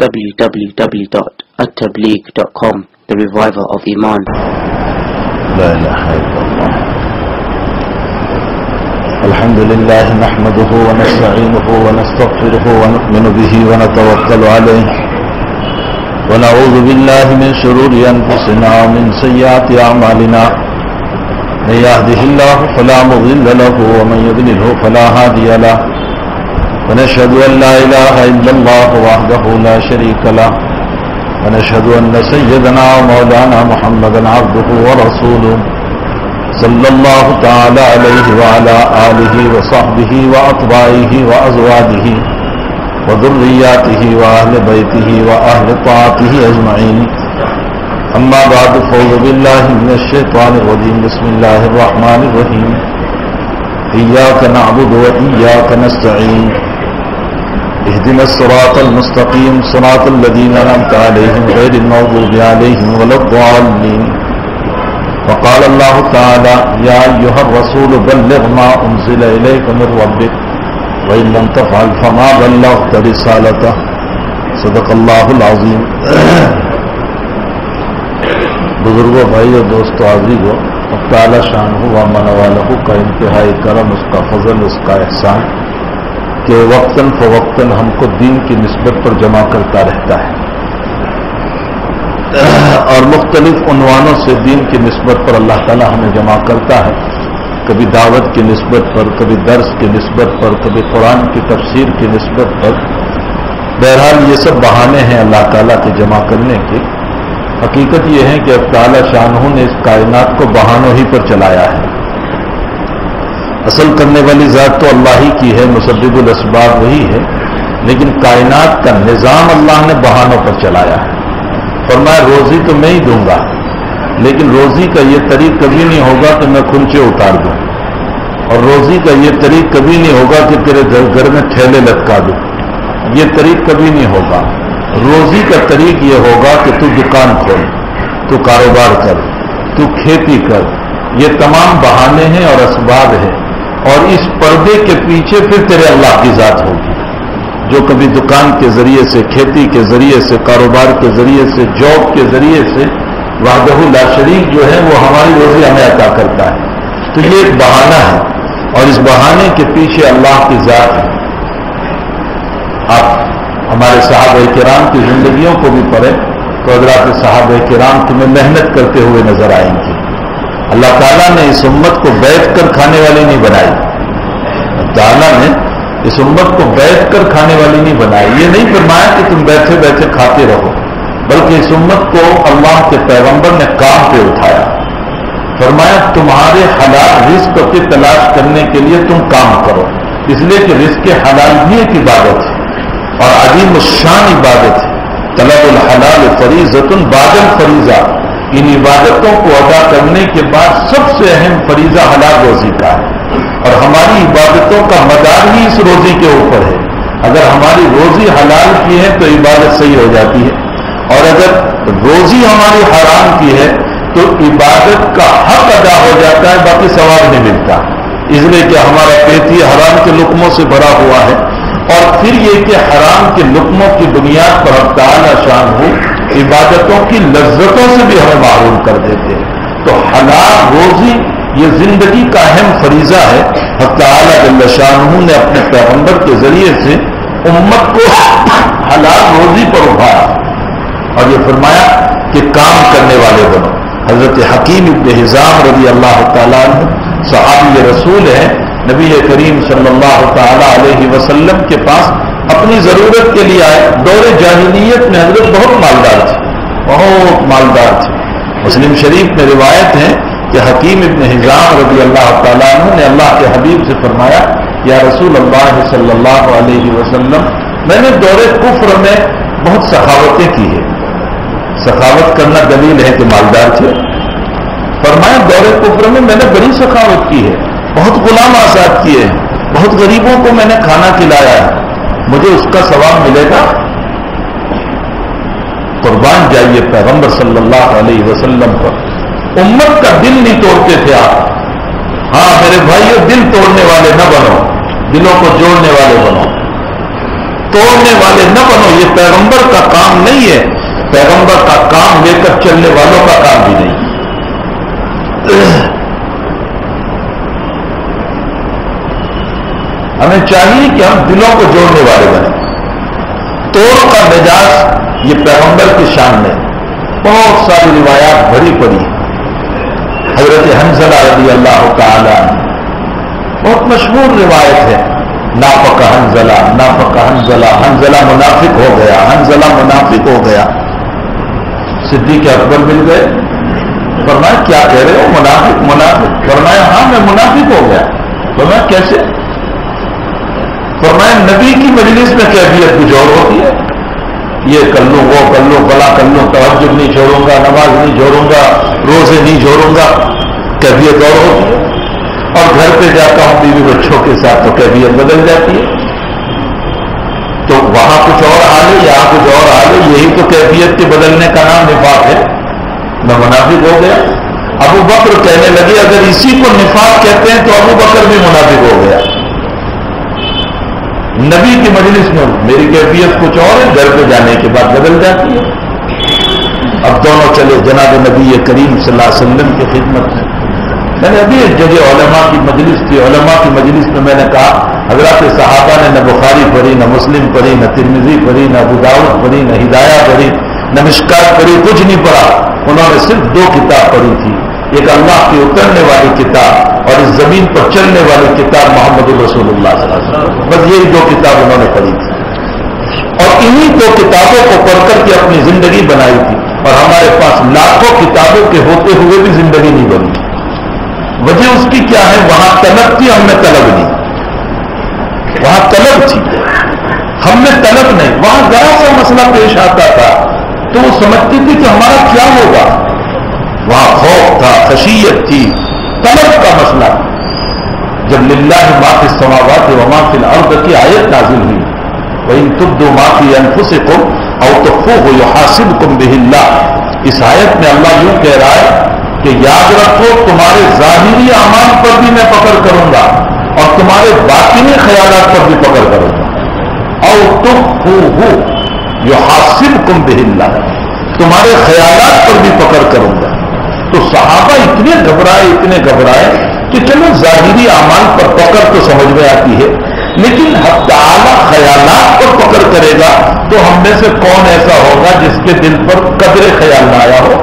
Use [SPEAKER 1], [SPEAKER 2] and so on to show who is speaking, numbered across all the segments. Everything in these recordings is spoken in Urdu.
[SPEAKER 1] www.attableek.com, the reviver of Iman.
[SPEAKER 2] لا إله إلا الله. الحمد لله نحمده ونستعينه ونستغفره ونؤمن به ونتوكل عليه ونعوذ بالله من شرور أنفسنا ومن سيئات أعمالنا من يهده الله فلا مضل له ومن يضلله فلا هادي له ونشهد أن لا إله إلا الله وحده لا شريك له ونشهد أن سيدنا ومولانا محمدا عبده ورسوله صلى الله تعالى عليه وعلى آله وصحبه وأتباعه وأزواجه وذرياته وأهل بيته وأهل طاعته أجمعين. أما بعد فأعوذ بالله من الشيطان الرجيم. بسم الله الرحمن الرحيم. إياك نعبد وإياك نستعين. اهدنا الصراط المستقيم صراط الذين أنعمت عليهم غير المغضوب عليهم ولا الضالين. وقال الله تعالى يا أيها الرسول بلغ ما أنزل إليك من ربك وإن لم تفعل فما بلغت رسالته. صدق اللہ العظیم. بزرگوں، بھائیو، دوستو، عزیزو، تعالی شان و من والہ کا انتہائی کرم، اس کا فضل، اس کا احسان کہ وقتاً فوقتاً ہم کو دین کی نسبت پر جمع کرتا رہتا ہے اور مختلف عنوانوں سے دین کی نسبت پر اللہ تعالی ہمیں جمع کرتا ہے. کبھی دعوت کی نسبت پر، کبھی درس کی نسبت پر، کبھی قرآن کی تفسیر کی نسبت پر. بہرحال یہ سب بہانے ہیں اللہ تعالیٰ کے جمع کرنے کے. حقیقت یہ ہے کہ اب تعالی شانہ نے اس کائنات کو بہانوں ہی پر چلایا ہے. اصل کرنے والی ذات تو اللہ ہی کی ہے، مسبب الاسباب وہی ہے، لیکن کائنات کا نظام اللہ نے بہانوں پر چلایا ہے. فرمایا روزی تو میں ہی دوں گا، لیکن روزی کا یہ طریق کبھی نہیں ہوگا کہ میں کھنچے اتار دوں، اور روزی کا یہ طریق کبھی نہیں ہوگا کہ تیرے گھر میں ٹھیلے لٹکا دوں. یہ طریق کبھی نہیں ہوگا. روزی کا طریق یہ ہوگا کہ تو دکان کھول، تو کاروبار کر، تو کھیتی کر. یہ تمام بہانے ہیں اور اسباب ہیں، اور اس پردے کے پیچھے پھر تیرے اللہ کی ذات ہوگی جو کبھی دکان کے ذریعے سے، کھیتی کے ذریعے سے، کاروبار کے ذریعے سے، جاب کے ذریعے سے وحدہ لا شریک جو ہے وہ ہماری روزی ہمیں عطا کرتا ہے. تو یہ ایک بہانہ ہے، اور اس بہانے کے پیچھے اللہ کی ذات ہے. آپ ہمارے صحابہ کرام کی زندگیوں کو بھی پڑھیں تو حضرات صحابہ کرام تمہیں محنت کرتے ہوئے نظر آئیں گے. اللہ تعالیٰ نے اس امت کو بیٹھ کر کھانے والی نہیں بنائی. تعالیٰ نے اس امت کو بیٹھ کر کھانے والی نہیں بنائی. یہ نہیں فرمایا کہ تم بیٹھے بیٹھے کھاتے رہو، بلکہ اس امت کو اللہ کے پیغمبر نے کام پہ اٹھایا. فرمایا تمہارے حلال رزق کی تلاش کرنے کے لیے تم کام کرو، اس لیے کہ رزق حلال بھی ایک عبادت ہے اور عظیم الشان عبادت ہے. طلب الحلال فریضۃ بعد الفریضہ. ان عبادتوں کو ادا کرنے کے بعد سب سے اہم فریضہ حلال روزی کا ہے، اور ہماری عبادتوں کا مدار ہی اس روزی کے اوپر ہے. اگر ہماری روزی حلال کی ہے تو عبادت صحیح ہو جاتی ہے، اور اگر روزی ہماری حرام کی ہے تو عبادت کا حق ادا ہو جاتا ہے، باقی ثواب نہیں ملتا. اس لیے کہ ہمارا پیٹ ہی حرام کے لقموں سے بھرا ہوا ہے، اور پھر یہ کہ حرام کے لقموں کی بنیاد پر اب تعالی شان ہو عبادتوں کی لذتوں سے بھی ہمیں معروم کر دیتے ہیں. تو حلال روزی یہ زندگی کا اہم فریضہ ہے. حق تعالی جل شانہ نے اپنے پیغمبر کے ذریعے سے امت کو حلال روزی پر اٹھایا اور یہ فرمایا کہ کام کرنے والے بنو. حضرت حکیم ابن حزام رضی اللہ تعالیٰ عنہ صحابی رسول ہیں. نبی کریم صلی اللہ تعالی علیہ وسلم کے پاس اپنی ضرورت کے لیے آئے. دور جاہلیت میں حضرت بہت مالدار تھے، بہت مالدار تھے. مسلم شریف میں روایت ہے کہ حکیم ابن حزام رضی اللہ تعالیٰ عنہ نے اللہ کے حبیب سے فرمایا یا رسول اللہ صلی اللہ علیہ وسلم، میں نے دور کفر میں بہت سخاوتیں کی ہے. سخاوت کرنا دلیل ہے کہ مالدار تھے. فرمایا دور کفر میں نے بڑی سخاوت کی ہے، بہت غلام آزاد کیے ہیں، بہت غریبوں کو میں نے کھانا کھلایا ہے، مجھے اس کا ثواب ملے گا؟ قربان جائیے پیغمبر صلی اللہ علیہ وسلم پر. امت کا دل نہیں توڑتے تھے آپ. ہاں میرے بھائیو، دل توڑنے والے نہ بنو، دلوں کو جوڑنے والے بنو. توڑنے والے نہ بنو. یہ پیغمبر کا کام نہیں ہے. پیغمبر کا کام لے کر چلنے والوں کا کام بھی نہیں. ہمیں چاہیے کہ ہم دلوں کو جوڑنے والے بنیں. توڑ کا مزاج یہ پیغمبر کی شان میں بہت ساری روایات بھری پڑی. حضرت حنظلہ رضی اللہ تعالی عنہ بہت مشہور روایت ہے. نافق حنظلہ، نافق حنظلہ، حنظلہ منافق ہو گیا، حنظلہ منافق ہو گیا. صدیق اکبر مل گئے، فرمایا کیا کہہ رہے ہو؟ منافق منافق. فرمایا ہاں میں منافق ہو گیا. فرمایا کیسے؟ فرمایا نبی کی مجلس میں کیفیت کچھ اور ہوتی ہے. یہ کر لوں، وہ کر لوں، فلاں کر لوں، تہجد نہیں چھوڑوں گا، نماز نہیں چھوڑوں گا، روزے نہیں چھوڑوں گا. کیفیت اور ہوتی ہے. اور گھر پہ جاتا ہوں بیوی بچوں کے ساتھ تو کیفیت بدل جاتی ہے. تو وہاں کچھ اور حال ہے، یہاں کچھ اور حال ہے. یہی تو کیفیت کے بدلنے کا نام نفاق ہے. میں منافق ہو گیا. ابو بکر کہنے لگے اگر اسی کو نفاق کہتے ہیں تو ابو بکر بھی منافق ہو گیا. نبی کی مجلس میں میری کیفیت کچھ اور ہے، گھر پہ جانے کے بعد بدل جاتی ہے. اب دونوں چلے جناب نبی کریم صلی اللہ علیہ وسلم کی خدمت میں. میں نے ابھی ایک جگہ علماء کی مجلس تھی. علماء کی مجلس میں میں نے کہا حضرات صحابہ نے نہ بخاری پڑھی، نہ مسلم پڑھی، نہ ترمذی پڑھی، نہ ابو داؤد پڑھی، نہ ہدایہ پڑھی، نہ مشکات پڑھی، کچھ نہیں پڑھا. انہوں نے صرف 2 کتاب پڑھی تھی. ایک اللہ کی اترنے والی کتاب اور اس زمین پر چلنے والی کتاب محمد رسول اللہ صلی اللہ علیہ وسلم. بس یہی 2 کتاب انہوں نے پڑھی تھی اور انہی 2 کتابوں کو پڑھ کر کے اپنی زندگی بنائی تھی. اور ہمارے پاس لاکھوں کتابوں کے ہوتے ہوئے بھی زندگی نہیں بنی. وجہ اس کی کیا ہے؟ وہاں طلب تھی، ہم نے طلب نہیں. وہاں طلب تھی، ہم نے طلب نہیں. وہاں ذرا سا مسئلہ پیش آتا تھا تو وہ سمجھتی تھی کہ ہمارا کیا ہوگا. وہاں خوف تھا، خشیت تھی، طلب کا مسئلہ. جب للہ ما فی السماوات و ما فی الارض کی آیت نازل ہوئی، وَإِن تُبْدُوا مَا فِي أَنفُسِكُمْ أَوْ تُخْفُوهُ يُحَاسِبْكُم بِهِ اللَّهُ. اس آیت میں اللہ یوں کہہ رہا ہے کہ یاد رکھو تمہارے ظاہری اعمال پر بھی میں پکڑ کروں گا اور تمہارے باطنی خیالات پر بھی پکڑ کروں گا. أَوْ تُخْفُوهُ يُحَاسِبْكُم بِهِ اللَّهُ. تمہارے خیالات پر بھی پکڑ کروں گا. تو صحابہ اتنے گھبرائے کہ چلو ظاہری اعمال پر پکڑ تو سمجھ میں آتی ہے، لیکن حق تعالی خیالات پر پکڑ کرے گا تو ہم میں سے کون ایسا ہوگا جس کے دل پر قدر خیال نہ آیا ہو؟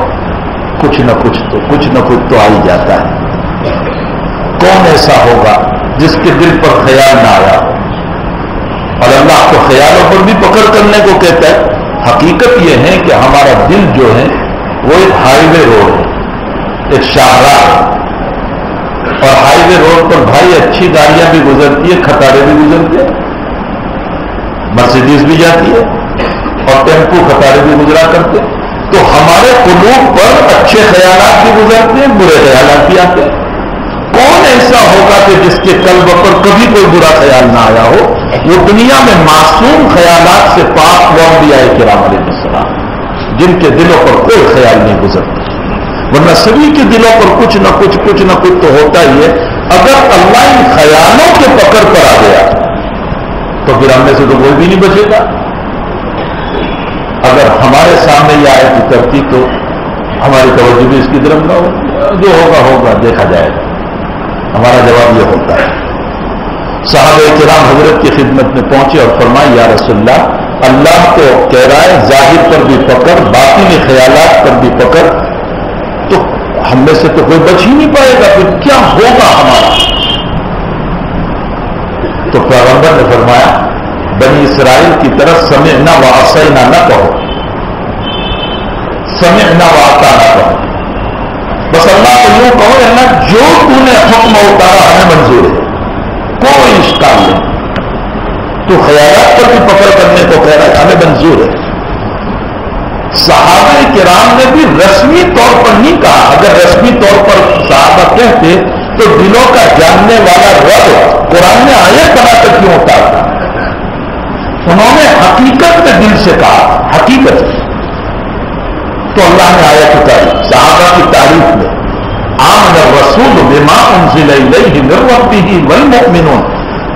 [SPEAKER 2] کچھ نہ کچھ تو آ ہی جاتا ہے. کون ایسا ہوگا جس کے دل پر خیال نہ آیا ہو؟ اور اللہ کو خیالوں پر بھی پکڑ کرنے کو کہتا ہے. حقیقت یہ ہے کہ ہمارا دل جو ہے وہ ایک ہائی وے روڈ ہے، ایک شاہراہ ہے. اور ہائی وے روڈ پر بھائی اچھی گاڑیاں بھی گزرتی ہے، کھٹارے بھی گزرتے ہیں، مرسیڈیز بھی جاتی ہے اور ٹیمپو کھٹارے بھی گزرا کرتے ہیں. تو ہمارے قلوب پر اچھے خیالات بھی گزرتے ہیں، برے خیالات بھی آتے ہیں. کون ایسا ہوگا کہ جس کے قلب پر کبھی کوئی برا خیال نہ آیا ہو؟ وہ دنیا میں معصوم خیالات سے پاک وہ انبیاء کرام علیہ السلام جن کے دلوں پر کوئی خیال نہیں گزرتا. ورنہ سبھی کے دلوں پر کچھ نہ کچھ تو ہوتا ہی ہے. اگر اللہ ان خیالوں کے پکڑ پر آ گیا تو پھر ہم میں سے تو کوئی بھی نہیں بچے گا. اگر ہمارے سامنے یہ آیت اترتی تو ہماری توجہ بھی اس کی طرف نہ ہو. جو ہوگا دیکھا جائے گا. ہمارا جواب یہ ہوتا ہے. صحابہ کرام حضرت کی خدمت میں پہنچے اور فرمائے یا رسول اللہ، اللہ تو کہہ رہا ہے ظاہر پر بھی پکڑ، باطنی خیالات پر بھی پکڑ، تو ہم میں سے تو کوئی بچ ہی نہیں پائے گا، پھر کیا ہوگا ہمارا؟ تو پیغمبر نے فرمایا بنی اسرائیل کی طرف سمعنا وعصینا نہ کہو، سمعنا وعطانا کہو. بس اللہ کو یوں کہو اللہ جو تو نے حکم اتارا ہمیں منظور ہے، کوئی اشکال نہیں. تو خیالات پر بھی پکڑ کرنے کو کہہ رہا ہے ہمیں منظور ہے. صحابہ کرام نے بھی رسمی طور پر نہیں کہا. اگر رسمی طور پر صحابہ کہتے تو دلوں کا جاننے والا رب قرآن میں آیت بنا کر کیوں اتارتا؟ انہوں نے حقیقت میں دل سے کہا، حقیقت میں. تو اللہ نے آیت اتاری صحابہ کی تعریف میں. آمن الرسول بما انزل الیہ من ربہ والمؤمنون.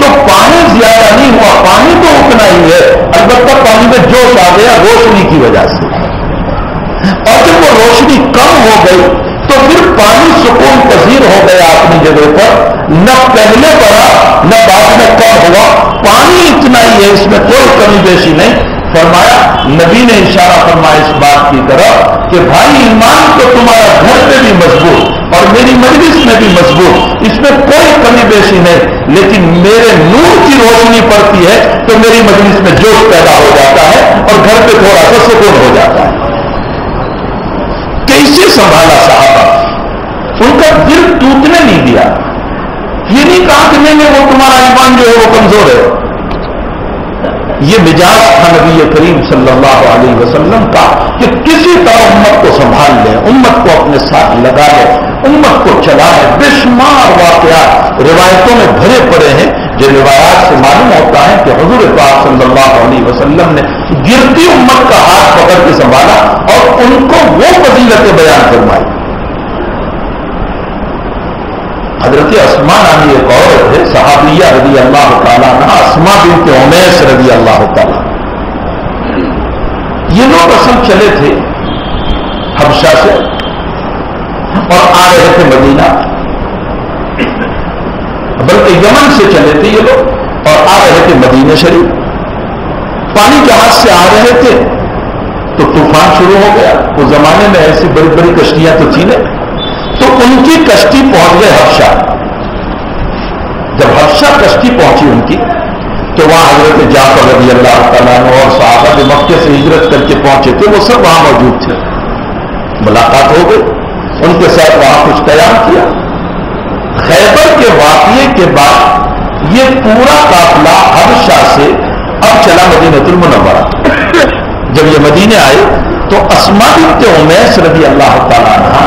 [SPEAKER 2] تو پانی زیادہ نہیں ہوا، پانی تو اتنا ہی ہے، البتہ پانی میں جوش آ گیا روشنی کی وجہ سے، اور جب وہ روشنی کم ہو گئی تو پھر پانی سکون پذیر ہو گیا اپنی جگہ پر، نہ پہلے بڑھا نہ بعد میں کم ہوا، پانی اتنا ہی ہے، اس میں کوئی کمی بیشی نہیں۔ فرمایا، نبی نے اشارہ فرمایا اس بات کی طرف کہ بھائی ایمان تو تمہارا گھر پہ بھی مضبوط اور میری مجلس میں بھی مضبوط، اس میں کوئی کمی بیشی نہیں، لیکن میرے نور کی روشنی پڑتی ہے تو میری مجلس میں جوش پیدا ہو جاتا ہے اور گھر پہ تھوڑا سا سکون ہو جاتا ہے۔ کیسے سنبھالا صحابہ، ان کا دل ٹوٹنے نہیں دیا، یہ نہیں کہا کہ نہیں وہ تمہارا ایمان جو ہے وہ کمزور ہے۔ یہ مزاج تھا نبی کریم صلی اللہ علیہ وسلم کا کہ کسی طرح امت کو سنبھال لیں، امت کو اپنے ساتھ لگا لیں، امت کو چلائیں۔ بے شمار واقعات روایتوں میں بھرے پڑے ہیں، جن روایات سے معلوم ہوتا ہے کہ حضور پاک صلی اللہ علیہ وسلم نے گرتی امت کا ہاتھ پکڑ کے سنبھالا اور ان کو وہ فضیلتیں بیان فرمائی۔ حضرت اسماء نامی ایک عورت ہے، صحابیہ رضی اللہ تعالیٰ عنہ، اسماء بنت عمیس رضی اللہ تعالیٰ۔ یہ لوگ اصل چلے تھے حبشہ سے اور آ رہے تھے مدینہ، بلکہ یمن سے چلے تھے یہ لوگ اور آ رہے تھے مدینہ شریف۔ پانی جہاز سے آ رہے تھے تو طوفان شروع ہو گیا۔ اس زمانے میں ایسی بڑی بڑی کشتیاں تو تھیں نہیں، تو ان کی کشتی پہنچ گئے حبشہ۔ جب حبشہ کشتی پہنچی ان کی تو وہاں حضرت جعفر رضی اللہ تعالیٰ عنہ اور صحابہ جو مکے سے ہجرت کر کے پہنچے تھے وہ سب وہاں موجود تھے۔ ملاقات ہو گئی، ان کے ساتھ وہاں کچھ قیام کیا۔ خیبر کے واقعے کے بعد یہ پورا قافلہ حبشہ سے اب چلا مدینہ المنورہ۔ جب یہ مدینے آئے تو اسماء بنت عمیس رضی اللہ تعالیٰ عنہ،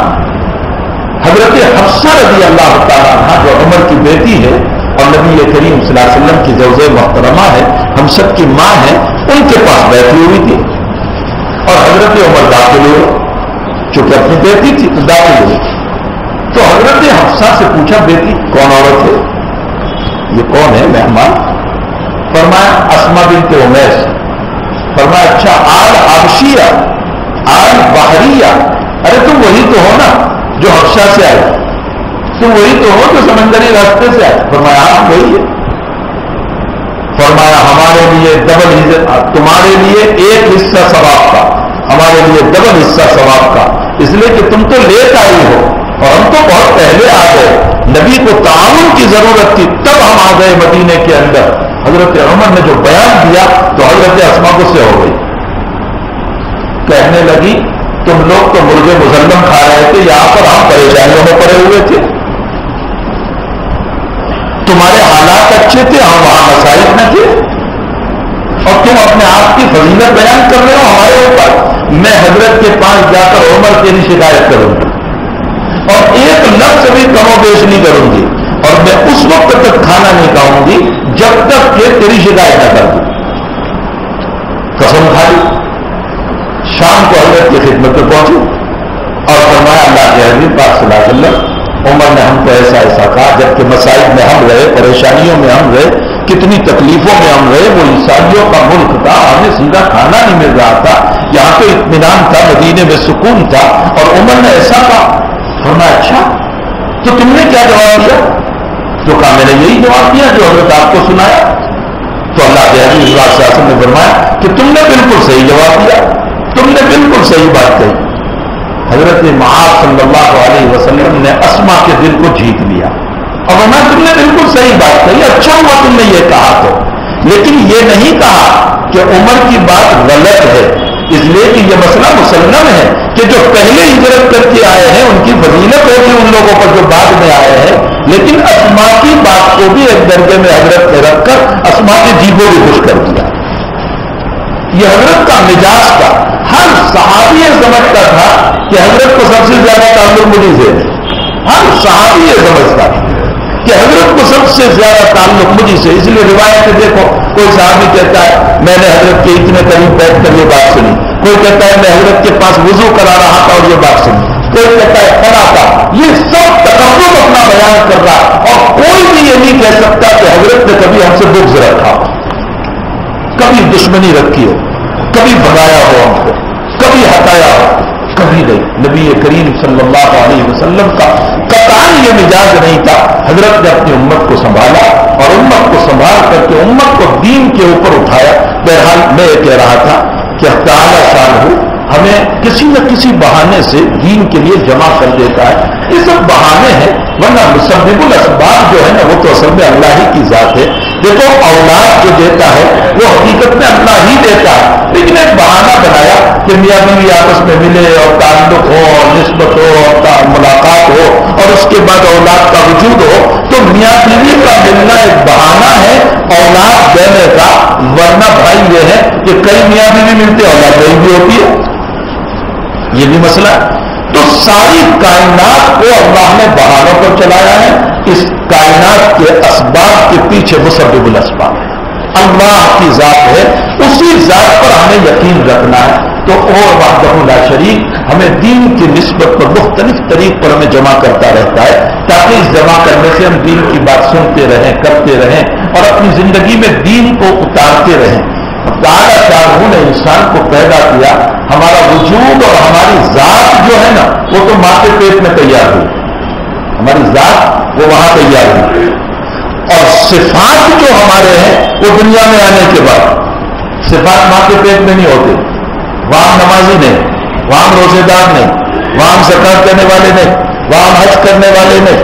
[SPEAKER 2] حضرت حفصہ رضی اللہ تعالیٰ عنہ جو عمر کی بیٹی ہے اور نبی کریم صلی اللہ علیہ وسلم کی زوجہ محترمہ ہے، ہم سب کی ماں ہے، ان کے پاس بیٹھی ہوئی تھی اور حضرت عمر داخل ہوئے، چونکہ اپنی بیٹی تھی تو داخل ہوئی۔ تو حضرت حفصہ سے پوچھا بیٹی کون عورت ہے، یہ کون ہے مہمان؟ فرمایا اسماء بنت عمیس۔ فرمایا اچھا آل حبشیہ آل بحریہ، ارے تم وہی تو ہو نا جو حبشہ سے آئے، تم وہی تو ہو جو سمندری راستے سے آئے؟ فرمایا ہاں وہی ہے۔ فرمایا ہمارے لیے ڈبل حصہ، تمہارے لیے ایک حصہ ثواب کا، ہمارے لیے ڈبل حصہ ثواب کا، اس لیے کہ تم تو لیٹ آئی ہو اور ہم تو بہت پہلے آ گئے، نبی کو تعاون کی ضرورت تھی تب ہم آ گئے مدینے کے اندر۔ حضرت عمر نے جو بیان دیا تو حضرت اسماء کو سے ہو گئی، کہنے لگی تم لوگ تو مرغے مسلم کھا رہے تھے، یہاں پر ہم پریشانیوں میں پڑے ہوئے تھے، تمہارے حالات اچھے تھے، ہم وہاں مسائل میں تھے، اور تم اپنے آپ کی فضیلت بیان کر رہے ہو ہمارے اوپر۔ میں حضرت کے پاس جا کر عمر تیری شکایت کروں گی اور ایک لفظ بھی کم و بیش نہیں کروں گی، اور میں اس وقت تک کھانا نہیں کھاؤں گی جب تک کہ تیری شکایت نہ کر دوں۔ قسم کھا لی۔ شام کو حضرت کی خدمت میں پہنچی اور فرمایا اللہ کے حبیب پاک صلی اللہ علیہ وسلم، عمر نے ہم کو ایسا ایسا کہا، جبکہ مسائل میں ہم رہے، پریشانیوں میں ہم رہے، کتنی تکلیفوں میں ہم رہے، وہ عیسائیوں کا ملک تھا، ہمیں سیدھا کھانا نہیں مل رہا تھا، یہاں تو اطمینان تھا، مدینے میں سکون تھا، اور عمر نے ایسا کہا۔ فرمایا اچھا تو تم نے کیا جواب دیا؟ تو کہا میں نے یہی جواب دیا جو حضرت آپ کو سنایا۔ تو اللہ کے حبیب صلی اللہ علیہ وسلم نے فرمایا کہ تم نے بالکل صحیح جواب دیا، تم نے بالکل صحیح بات کہی۔ حضرت معاذ صلی اللہ علیہ وسلم نے اسماء کے دل کو جیت لیا اور فرمایا تم نے بالکل صحیح بات کہی، اچھا ہوا تم نے یہ کہا تو، لیکن یہ نہیں کہا کہ عمر کی بات غلط ہے، اس لیے کہ یہ مسئلہ مسلم ہے کہ جو پہلے ہجرت کر کے آئے ہیں ان کی فضیلت ہوگی ان لوگوں پر جو بعد میں آئے ہیں، لیکن اسماء کی بات کو بھی ایک درجے میں حضرت نے رکھ کر اسماء کے جی کو بھی خوش کر دیا۔ یہ حضرت کا مزاج تھا، ہر صحابی یہ سمجھتا تھا کہ حضرت کو سب سے زیادہ تعلق مجھے سے، ہر صحابی یہ سمجھتا تھا کہ حضرت کو سب سے زیادہ تعلق مجھے سے، اس لیے روایت دیکھو، کوئی صحابی کہتا ہے میں نے حضرت کے اتنے قریب بیٹھ کر یہ بات سنی، کوئی کہتا ہے میں حضرت کے پاس وضو کرا رہا تھا اور یہ بات سنی، کوئی کہتا ہے فلاں کا، یہ سب تقرب اپنا بیان کر رہا ہے، اور کوئی بھی یہ نہیں کہہ سکتا کہ حضرت نے کبھی ہم سے بغض رکھا ہو، کبھی دشمنی رکھی ہو، کبھی بھگایا ہو ہم کو، کبھی ہٹایا ہو، کبھی نہیں۔ نبی کریم صلی اللہ علیہ وسلم کا قطعاً یہ مزاج نہیں تھا۔ حضرت نے اپنی امت کو سنبھالا اور امت کو سنبھال کر کے امت کو دین کے اوپر اٹھایا۔ بہرحال میں یہ کہہ رہا تھا کہ تعالی شانہ ہمیں کسی نہ کسی بہانے سے دین کے لیے جمع کر دیتا ہے۔ یہ سب بہانے ہیں، ورنہ مسبب الاسباب جو ہے نا وہ تو اصل میں اللہ ہی کی ذات ہے۔ دیکھو اولاد جو دیتا ہے وہ حقیقت میں اللہ ہی دیتا ہے، لیکن ایک بہانہ بنایا کہ میاں بیوی آپس میں ملے اور تعلق ہو اور نسبت ہو اور ملاقات ہو اور اس کے بعد اولاد کا وجود ہو، تو میاں بیوی کا ملنا ایک بہانہ ہے اولاد دینے کا، ورنہ بھائی یہ ہے کہ کئی میاں بیوی ملتے اولاد نہیں بھی ہوتی ہے، یہ بھی مسئلہ ہے۔ تو ساری کائنات کو اللہ نے بہانوں پر چلایا ہے۔ اس کائنات کے اسباب کے پیچھے مسبب الاسباب ہے، اللہ کی ذات ہے، اسی ذات پر ہمیں یقین رکھنا ہے۔ تو اور وحدہ لا شریک ہمیں دین کی نسبت پر مختلف طریق پر ہمیں جمع کرتا رہتا ہے، تاکہ اس جمع کرنے سے ہم دین کی بات سنتے رہیں، کرتے رہیں اور اپنی زندگی میں دین کو اتارتے رہیں۔ تعالیٰ شاہ نے انسان کو پیدا کیا، ہمارا وجود اور ہماری ذات جو ہے نا وہ تو ماں کے پیٹ میں تیار ہوئی، ہماری ذات وہ وہاں تیار ہوئی، اور صفات جو ہمارے ہیں وہ دنیا میں آنے کے بعد، صفات ماں کے پیٹ میں نہیں ہوتے، وہاں نمازی نہیں، وہاں روزے دار نہیں، وہاں زکات دینے والے نہیں، وہاں حج کرنے والے نہیں،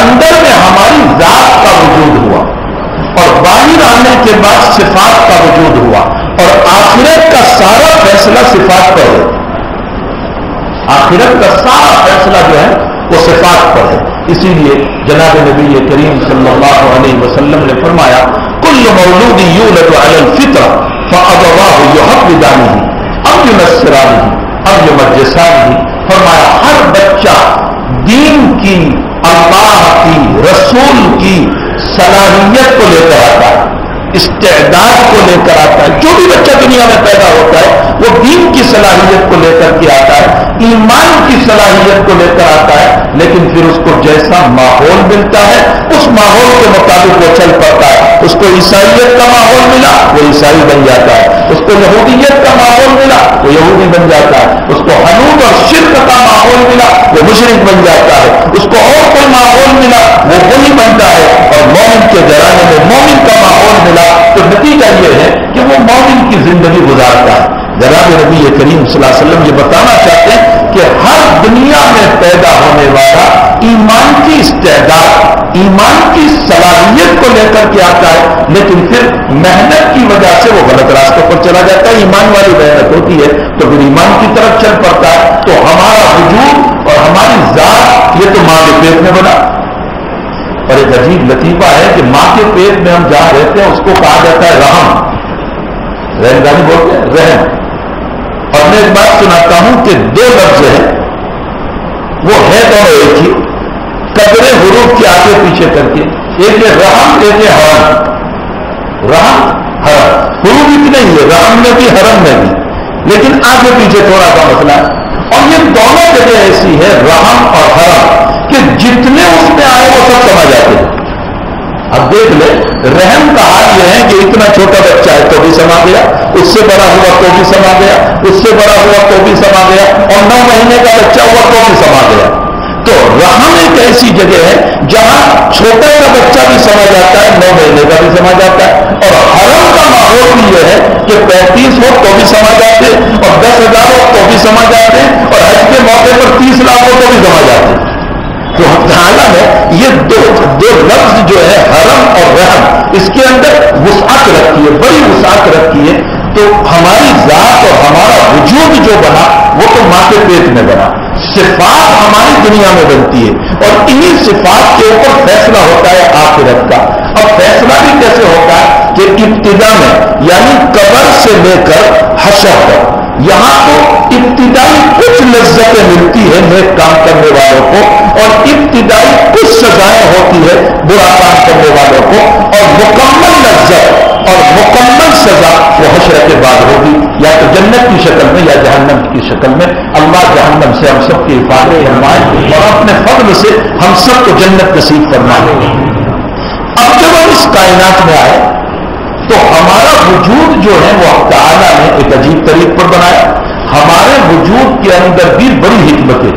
[SPEAKER 2] اندر میں ہماری ذات کا وجود ہوا، اور باہر آنے کے بعد صفات کا وجود ہوا، اور آخرت کا سارا فیصلہ صفات پر ہے، آخرت کا سارا فیصلہ جو ہے وہ صفات پر ہے۔ اسی لیے جناب نبی کریم صلی اللہ علیہ وسلم نے فرمایا کل مولود یولد علی الفطرہ فابواہ یحودانہ او ینصرانہ او یمجسانہ، فرمایا ہر بچہ دین کی، اللہ کی، رسول کی صلاحیت کو لے کر آتا ہے، استعداد کو لے کر آتا ہے۔ جو بھی بچہ دنیا میں پیدا ہوتا ہے وہ دین کی صلاحیت کو لے کر کے آتا ہے، ایمان کی صلاحیت کو لے کر آتا ہے، لیکن پھر اس کو جیسا ماحول ملتا ہے اس ماحول کے مطابق وہ چل پڑتا ہے۔ اس کو عیسائیت کا ماحول ملا وہ عیسائی بن جاتا ہے، اس کو یہودیت کا ماحول ملا وہ یہودی بن جاتا ہے، اس کو حنوط اور شرک کا ماحول ملا وہ مشرک بن جاتا ہے، اس کو اور کوئی ماحول ملا وہ وہی بنتا ہے، اور مومن کے گھرانے میں مومن کا ماحول ملا تو نتیجہ یہ ہے کہ وہ مومن کی زندگی گزارتا ہے۔ جناب نبی کریم صلی اللہ علیہ وسلم یہ بتانا چاہتے ہیں کہ ہر دنیا میں پیدا ہونے والا ایمان کی استعداد، ایمان کی صلاحیت کو لے کر کے آتا ہے، لیکن پھر محنت کی وجہ سے وہ غلط راستوں پر چلا جاتا ہے۔ ایمان والی محنت ہوتی ہے تو پھر ایمان کی طرف چل پڑتا ہے۔ تو ہمارا وجود اور ہماری ذات یہ تو ماں کے پیٹ میں بنا، اور ایک عجیب لطیفہ ہے کہ ماں کے پیٹ میں ہم جہاں رہتے ہیں اس کو کہا جاتا ہے رحم، رحمدانی بولتے ہیں رحم۔ اور میں ایک بات سناتا ہوں کہ دو لفظ ہیں وہ ہے دونوں ایک ہی، قدرے حروف کے آگے پیچھے کر کے، ایک ہے رحم ایک ہے حرم، رحم حرم، حروف اتنے ہی ہے رحم میں بھی حرم میں بھی، لیکن آگے پیچھے تھوڑا سا مسئلہ ہے۔ اور یہ دونوں جگہ ایسی ہے رحم اور حرم کہ جتنے اس میں آئے وہ سب سمجھ آتے ہیں۔ اب دیکھ لیں رحم کا حال یہ ہے کہ اتنا چھوٹا بچہ ہے تو بھی سما گیا، اس سے بڑا ہوا تو بھی سما گیا، اس سے بڑا ہوا تو بھی سما گیا، اور 9 مہینے کا بچہ ہوا تو بھی سما گیا۔ تو رحم ایک ایسی جگہ ہے جہاں چھوٹے کا بچہ بھی سما جاتا ہے، 9 مہینے کا بھی سما جاتا ہے، اور حرم کا ماحول بھی یہ ہے کہ 35 ہو تو بھی سما جاتے، اور 10,000 ہو تو بھی سما جاتے، اور حج کے موقع پر 30 لاکھ ہو تو بھی سما جاتے۔ تو تعالیٰ نے یہ دو لفظ جو ہے حرم اور رحم اس کے اندر وسعت رکھی ہے، بڑی وسعت رکھی ہے۔ تو ہماری ذات اور ہمارا وجود جو بنا وہ تو ماں کے پیٹ میں بنا، صفات ہماری دنیا میں بنتی ہے، اور انہی صفات کے اوپر فیصلہ ہوتا ہے آخرت کا۔ اور فیصلہ بھی کیسے ہوتا ہے کہ ابتدا میں یعنی قبر سے لے کر حشر تک یہاں تو ابتدائی کچھ لذتیں ملتی ہیں نیک کام کرنے والوں کو، اور ابتدائی کچھ سزائیں ہوتی ہے برا کام کرنے والوں کو، اور مکمل لذت اور مکمل سزا وہ حشر کے بعد ہوگی، یا تو جنت کی شکل میں یا جہنم کی شکل میں۔ اللہ جہنم سے ہم سب کی حفاظت فرمائے اور اپنے فضل سے ہم سب کو جنت نصیب فرمائے۔ اب جب ہم اس کائنات میں آئے تو ہمارا وجود جو ہے وہ اللہ تعالیٰ نے ایک عجیب طریق پر بنایا۔ ہمارے وجود کے اندر بھی بڑی حکمتیں،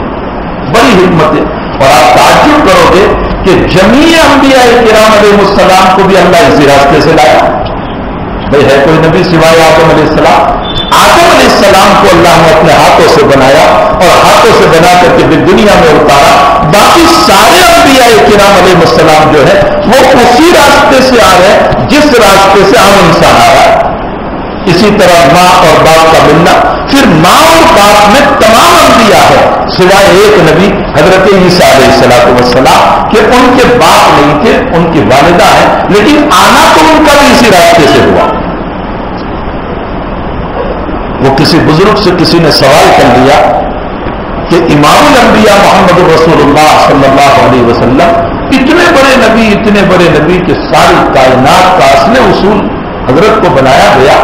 [SPEAKER 2] اور آپ تعجب کرو گے کہ جمیع انبیاء کرام علیہ السلام کو بھی اللہ اسی راستے سے لایا۔ بھئی ہے کوئی نبی سوائے آدم علیہ السلام؟ آدم علیہ السلام کو اللہ نے اپنے ہاتھوں سے بنایا اور ہاتھوں سے بنا کر کے بھی دنیا میں اتارا۔ باقی سارے انبیاء کرام علیہ السلام جو ہے وہ اسی راستے سے آ رہے ہیں جس راستے سے عام انسان آ رہا ہے۔ اسی طرح ماں اور باپ کا ملنا، پھر ماں اور باپ میں تمام انبیاء ہے سوائے ایک نبی حضرت عیسیٰ علیہ السلام کہ ان کے باپ نہیں تھے، ان کی والدہ ہیں، لیکن آنا تو ان کا بھی اسی راستے سے ہوا۔ وہ کسی بزرگ سے کسی نے سوال کر لیا کہ امام الانبیاء محمد رسول اللہ صلی اللہ علیہ وسلم اتنے بڑے نبی کہ ساری کائنات کا اصل اصول حضرت کو بنایا گیا،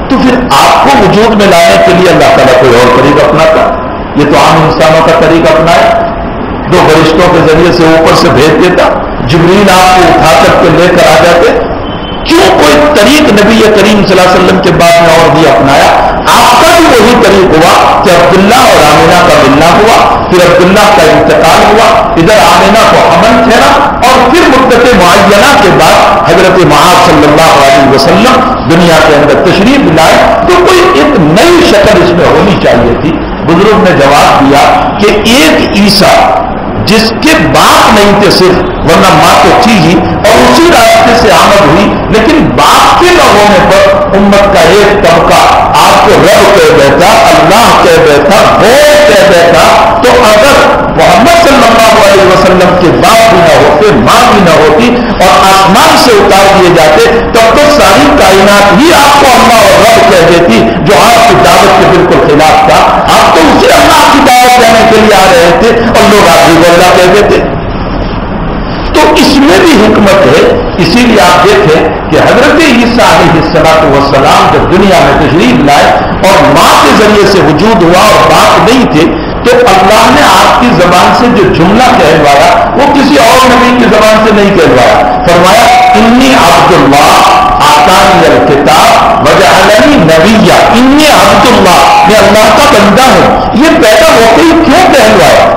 [SPEAKER 2] تو پھر آپ کو وجود میں لانے کے لیے اللہ تعالیٰ کوئی اور طریقہ اپناتا؟ یہ تو عام انسانوں کا طریقہ اپنایا، دو فرشتوں کے ذریعے سے اوپر سے بھیج دیتا، جبریل آپ کو اٹھا کر کے لے کر آ جاتے۔ کیوں کوئی طریق نبی کریم صلی اللہ علیہ وسلم کے بعد میں اور بھی اپنایا؟ آپ کا بھی وہی طریق ہوا کہ عبداللہ اور آمینہ کا ملنا ہوا، پھر عبداللہ کا انتقال ہوا، ادھر آمینہ کو حمل ٹھہرا، اور پھر مدت معینہ کے بعد حضرت معاذ صلی اللہ علیہ وسلم دنیا کے اندر تشریف لائے۔ تو کوئی ایک نئی شکل اس میں ہونی چاہیے تھی۔ بزرگ نے جواب دیا کہ ایک عیسیٰ جس کے باپ نہیں تھے صرف، ورنہ ماں تو تھی ہی اور اسی راستے سے آمد ہوئی، لیکن باپ کے نہ ہونے پر امت کا ایک طبقہ آپ کو رب کہہ دیتا، اللہ کہہ دیتا، بول کہہ دیتا، تو اگر محمد صلی اللہ علیہ وسلم کے باپ بھی نہ ہوتے، ماں بھی نہ ہوتی اور آسمان سے اتار دیے جاتے، تب تو ساری کائنات ہی آپ کو اللہ اور رب کہہ دیتی، جو آپ کی دعوت کے بالکل خلاف تھا۔ آپ تو اسے اللہ کی دعوت دینے کے لیے آ رہے تھے اور لوگ آپ کو اللہ کہہ دیتے۔ تو اس میں بھی حکمت ہے، اسی لیے آپ دیکھیں کہ حضرت عیسیٰ علیہ السلام جب دنیا میں تشریف لائے اور ماں کے ذریعے سے وجود ہوا اور باپ نہیں تھے، تو اللہ نے آپ کی زبان سے جو جملہ کہلوایا وہ کسی اور نبی کی زبان سے نہیں کہلوایا۔ فرمایا انی عبداللہ آتانی الکتاب وجعلنی نبیا، انی عبداللہ، میں اللہ کا بندہ ہوں۔ یہ پیدا ہوتے ہی کیوں کہلوایا؟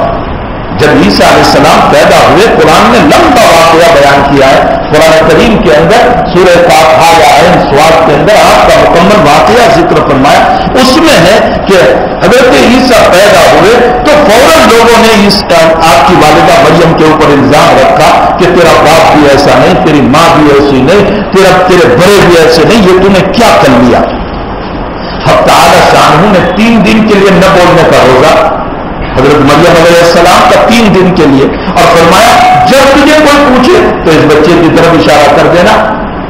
[SPEAKER 2] جب عیسیٰ علیہ السلام پیدا ہوئے، قرآن نے لمبا واقعہ بیان کیا ہے۔ قرآن کریم کے اندر سورہ فاتحہ یا عین صاد کے اندر آپ کا مکمل واقعہ ذکر فرمایا۔ اس میں ہے کہ حضرت عیسیٰ پیدا ہوئے تو فوراً لوگوں نے آپ کی والدہ مریم کے اوپر الزام رکھا کہ تیرا باپ بھی ایسا نہیں، تیری ماں بھی ایسی نہیں، تیرے بڑے بھی ایسے نہیں، یہ تو نے کیا کر لیا؟ حق تعالی شانہ نے 3 دن کے لیے نہ بولنے کا روزہ حضرت مریم علیہ السلام کا 3 دن کے لیے، اور فرمایا جب تجھے کوئی پوچھے تو اس بچے کی طرف اشارہ کر دینا۔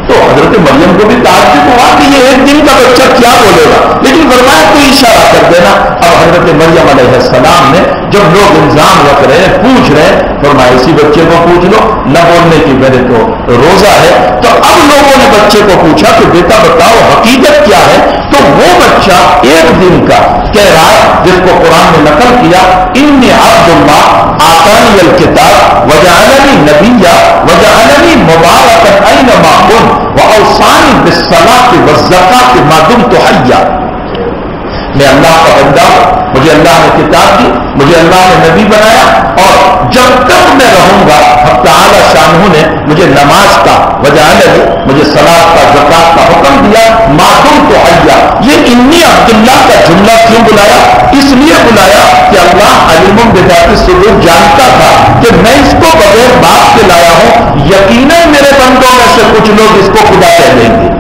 [SPEAKER 2] تو حضرت مریم کو بھی تعجب ہوا کہ یہ 1 دن کا بچہ کیا بولے گا، لیکن فرمایا تو اشارہ کر دینا۔ اب حضرت مریم علیہ السلام نے جب لوگ الزام رکھ رہے ہیں، پوچھ رہے ہیں، فرمایا اسی بچے کو پوچھ لو، نہ بولنے کی میرے تو روزہ ہے۔ تو اب لوگوں نے بچے کو پوچھا کہ بیٹا بتاؤ حقیقت کیا ہے؟ تو وہ بچہ 1 دن کا کہہ رہا ہے، جس کو قرآن نے نقل کیا، انی عبداللہ آتانی الکتاب وجعلنی نبیا وجعلنی مبارکا اینما کنت واوصانی بالصلاۃ والزکاۃ ما دمت حیا۔ میں اللہ کا بندہ ہوں، مجھے اللہ نے کتاب دی، مجھے اللہ نے نبی بنایا، اور جب تک میں رہوں گا حق تعالی شانہ نے مجھے نماز کا وجعلنی، مجھے صلاۃ کا، زکات کا حکم دیا، ما دمت حیا۔ یہ انی عبداللہ کا جملہ کیوں بلایا؟ اس لیے بلایا کہ اللہ علیم بذات الصدور جانتا تھا کہ میں اس کو بغیر باپ کے لایا ہوں، یقیناً میرے بندوں میں سے کچھ لوگ اس کو خدا کہہ دیں گے،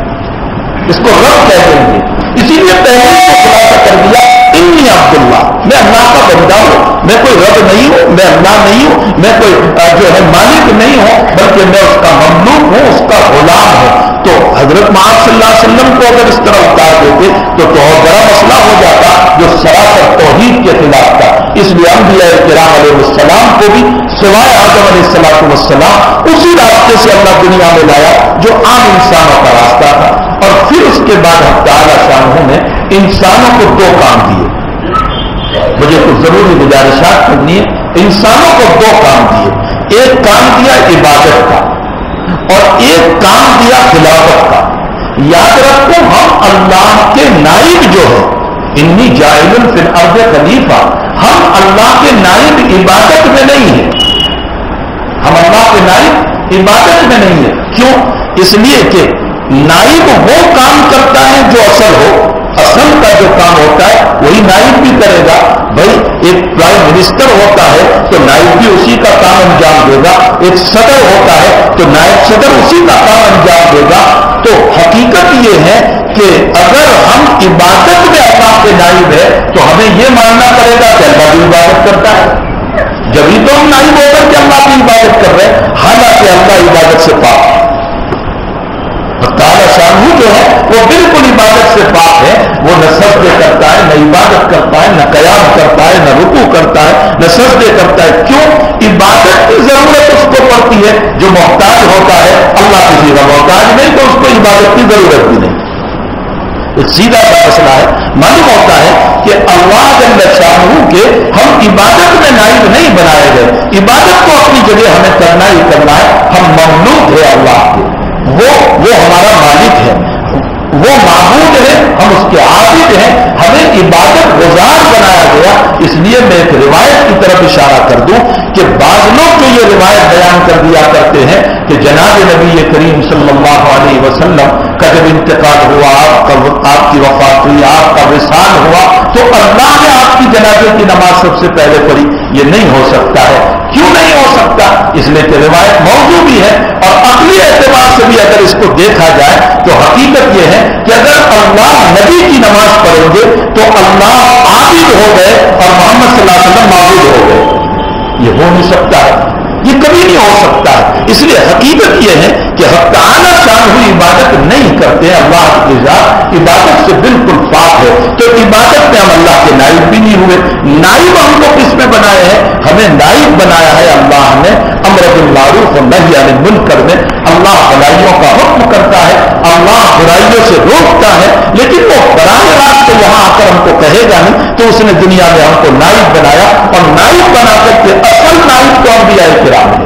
[SPEAKER 2] اس کو رب کہہ دیں گے، اسی لیے پہلے اس کو خلاصہ کر دیا انی عبداللہ، میں اللہ کا بندہ ہوں، میں کوئی رب نہیں ہوں، میں اللہ نہیں ہوں، میں کوئی جو ہے مالک نہیں ہوں، بلکہ میں اس کا مملوک ہوں، اس کا غلام ہوں۔ تو حضرت محمد صلی اللہ علیہ وسلم کو اگر اس طرح اتار دیتے تو بہت بڑا مسئلہ ہو جاتا جو سراسر توحید کے خلاف تھا۔ اس لیے انبیاء کرام علیہ السلام کو بھی سوائے آدم علیہ السلام اسی راستے سے اللہ دنیا میں لایا جو عام انسانوں کا راستہ تھا۔ اور پھر اس کے بعد ہم تعالیٰ شانہ نے انسانوں کو دو کام دیے. مجھے کچھ ضروری گزارشات کرنی ہے. انسانوں کو دو کام دیے. ایک کام دیا عبادت کا اور ایک کام دیا خلافت کا. یاد رکھو ہم اللہ کے نائب جو ہے انی جاعل فی الارض خلیفہ، ہم اللہ کے نائب عبادت میں نہیں ہیں. ہم اللہ کے نائب عبادت میں نہیں ہیں. کیوں؟ اس لیے کہ نائب وہ کام کرتا ہے جو اصل ہو. اصل کا جو کام ہوتا ہے وہی نائب بھی کرے گا. بھائی ایک پرائم منسٹر ہوتا ہے تو نائب بھی اسی کا کام انجام دے گا. ایک صدر ہوتا ہے تو نائب صدر اسی کا کام انجام دے گا. تو حقیقت یہ ہے کہ اگر ہم عبادت میں اللہ کے نائب ہے تو ہمیں یہ ماننا پڑے گا کہ اللہ بھی عبادت کرتا ہے. جبھی تو ہم نائب ہو کر کے اللہ کی عبادت کر رہے ہیں، حالانکہ اللہ عبادت سے پاک ہے. تعالیٰ شانہ جو ہے وہ بالکل عبادت سے پاک ہے. وہ نہ سجدے کرتا ہے، نہ عبادت کرتا ہے، نہ قیام کرتا ہے، نہ رکوع کرتا ہے، نہ سجدے کرتا ہے. کیوں؟ عبادت کی ضرورت اس کو پڑتی ہے. جو محتاج ہوتا ہے اللہ کسی کا محتاج نہیں تو اس کو عبادت کی ضرورت بھی نہیں. ایک سیدھا سا مسئلہ ہے. معلوم ہوتا ہے کہ اللہ جل شانہ کے ہم عبادت میں نائب نہیں بنائے گئے. عبادت کو اپنی جگہ ہمیں کرنا ہی کرنا ہے. ہم مملوک ہے اللہ کے. وہ ہمارا مالک ہے، وہ معبود ہے، ہم اس کے عابد ہیں. ہمیں عبادت گزار بنایا گیا. اس لیے میں ایک روایت کی طرف اشارہ کر دوں کہ بعض لوگ جو یہ روایت بیان کر دیا کرتے ہیں کہ جناب نبی کریم صلی اللہ علیہ وسلم کا جب انتقال ہوا، آپ کی وفات ہوئی، آپ کا وصال ہوا تو اللہ نے آپ کی جنازے کی نماز سب سے پہلے پڑھی. یہ نہیں ہو سکتا ہے. کیوں نہیں ہو سکتا؟ اس لیے کہ روایت موضوع بھی ہے اور عقلی اعتبار سے بھی اگر اس کو دیکھا جائے تو حقیقت یہ ہے کہ اگر اللہ نبی کی نماز پڑھیں گے تو اللہ عابد ہو گئے اور محمد صلی اللہ علیہ وسلم معبود ہو گئے. یہ ہو نہیں سکتا ہے، یہ کبھی نہیں ہو سکتا ہے. اس لیے حقیقت یہ ہے کہ حق تعالیٰ شان ہوئی عبادت نہیں کرتے. اللہ کی ذات عبادت سے بالکل پاک ہے. تو عبادت میں ہم اللہ کے نائب بھی نہیں ہوئے. نائب ہم کو کس میں بنائے ہیں؟ ہمیں نائب بنایا ہے اللہ نے امر بالمعروف و نہی عن المنکر میں. اللہ بھلائیوں کا حکم کرتا ہے، اللہ برائیوں سے روکتا ہے، لیکن وہ براہ راست یہاں آ کر ہم کو کہے گا نہیں. تو اس نے دنیا میں ہم کو نائب بنایا اور نائب بنا کر کے اصل نائب تو انبیاء کرام ہے.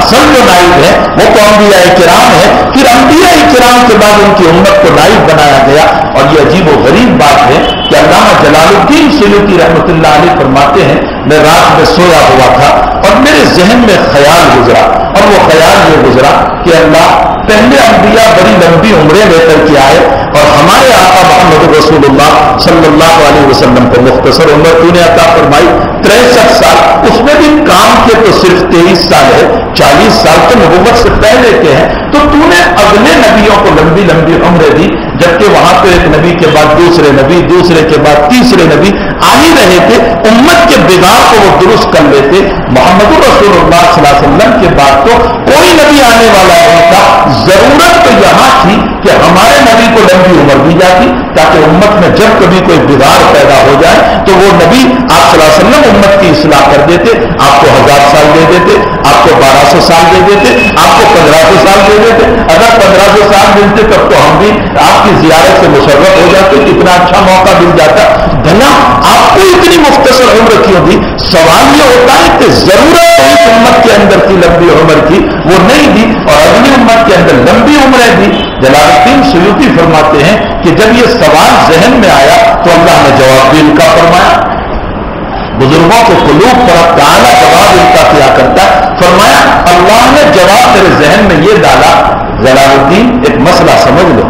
[SPEAKER 2] اصل جو نائب ہے وہ تو انبیاء کرام ہے. پھر انبیاء کرام کے بعد ان کی امت کو نائب بنایا گیا. اور یہ عجیب و غریب بات ہے کہ علامہ جلال الدین سیوطی رحمۃ اللہ علیہ فرماتے ہیں میں رات میں سویا ہوا تھا اور میرے ذہن میں خیال گزرا، اور وہ خیال یہ گزرا کہ اللہ پہلے انبیاء بڑی لمبی عمریں لے کر کے آئے اور ہمارے آقا محمد رسول اللہ صلی اللہ علیہ وسلم کو مختصر عمر تو نے عطا فرمائی 63 سال. اس میں بھی کام کے تو صرف 23 سال ہے. 40 سال تو نبوت سے پہلے کے ہیں. تو تو نے اگلے نبیوں کو لمبی لمبی عمریں دی، جبکہ وہاں پہ ایک نبی کے بعد دوسرے نبی، دوسرے کے بعد تیسرے نبی آ ہی رہے تھے. امت کے بگاڑ کو وہ درست کر لیتے. محمد رسول اللہ صلی اللہ علیہ وسلم کے بعد تو کوئی نبی آنے والا نہیں تھا. ضرورت تو یہاں تھی کہ ہمارے نبی کو لمبی عمر دی جاتی تاکہ امت میں جب کبھی کوئی بگاڑ پیدا ہو جائے تو وہ نبی آپ صلی اللہ علیہ وسلم امت کی اصلاح کر دیتے. آپ کو 1000 سال دے دیتے، آپ کو 1200 سال دے دیتے، آپ کو 1500 سال دے دیتے. اگر 1500 سال ملتے تب تو ہم بھی آپ کی زیارت سے مشرف ہو جاتے. کتنا اچھا موقع مل جاتا. بھلا آپ کو اتنی مختصر عمر کیوں دی؟ سوال یہ ہوتا ہے کہ ضرورت اس امت کے اندر کی لمبی عمر کی وہ نہیں دی اور اگلی امت کے اندر لمبی عمریں دی. جلال الدین سیوطی فرماتے ہیں کہ جب یہ سوال ذہن میں آیا تو اللہ نے جواب بھی ان کا فرمایا. بزرگوں کے قلوب پر تعالیٰ جواب ان کا کیا کرتا ہے. فرمایا اللہ نے جواب میرے ذہن میں یہ ڈالا، جلال الدین ایک مسئلہ سمجھ لو،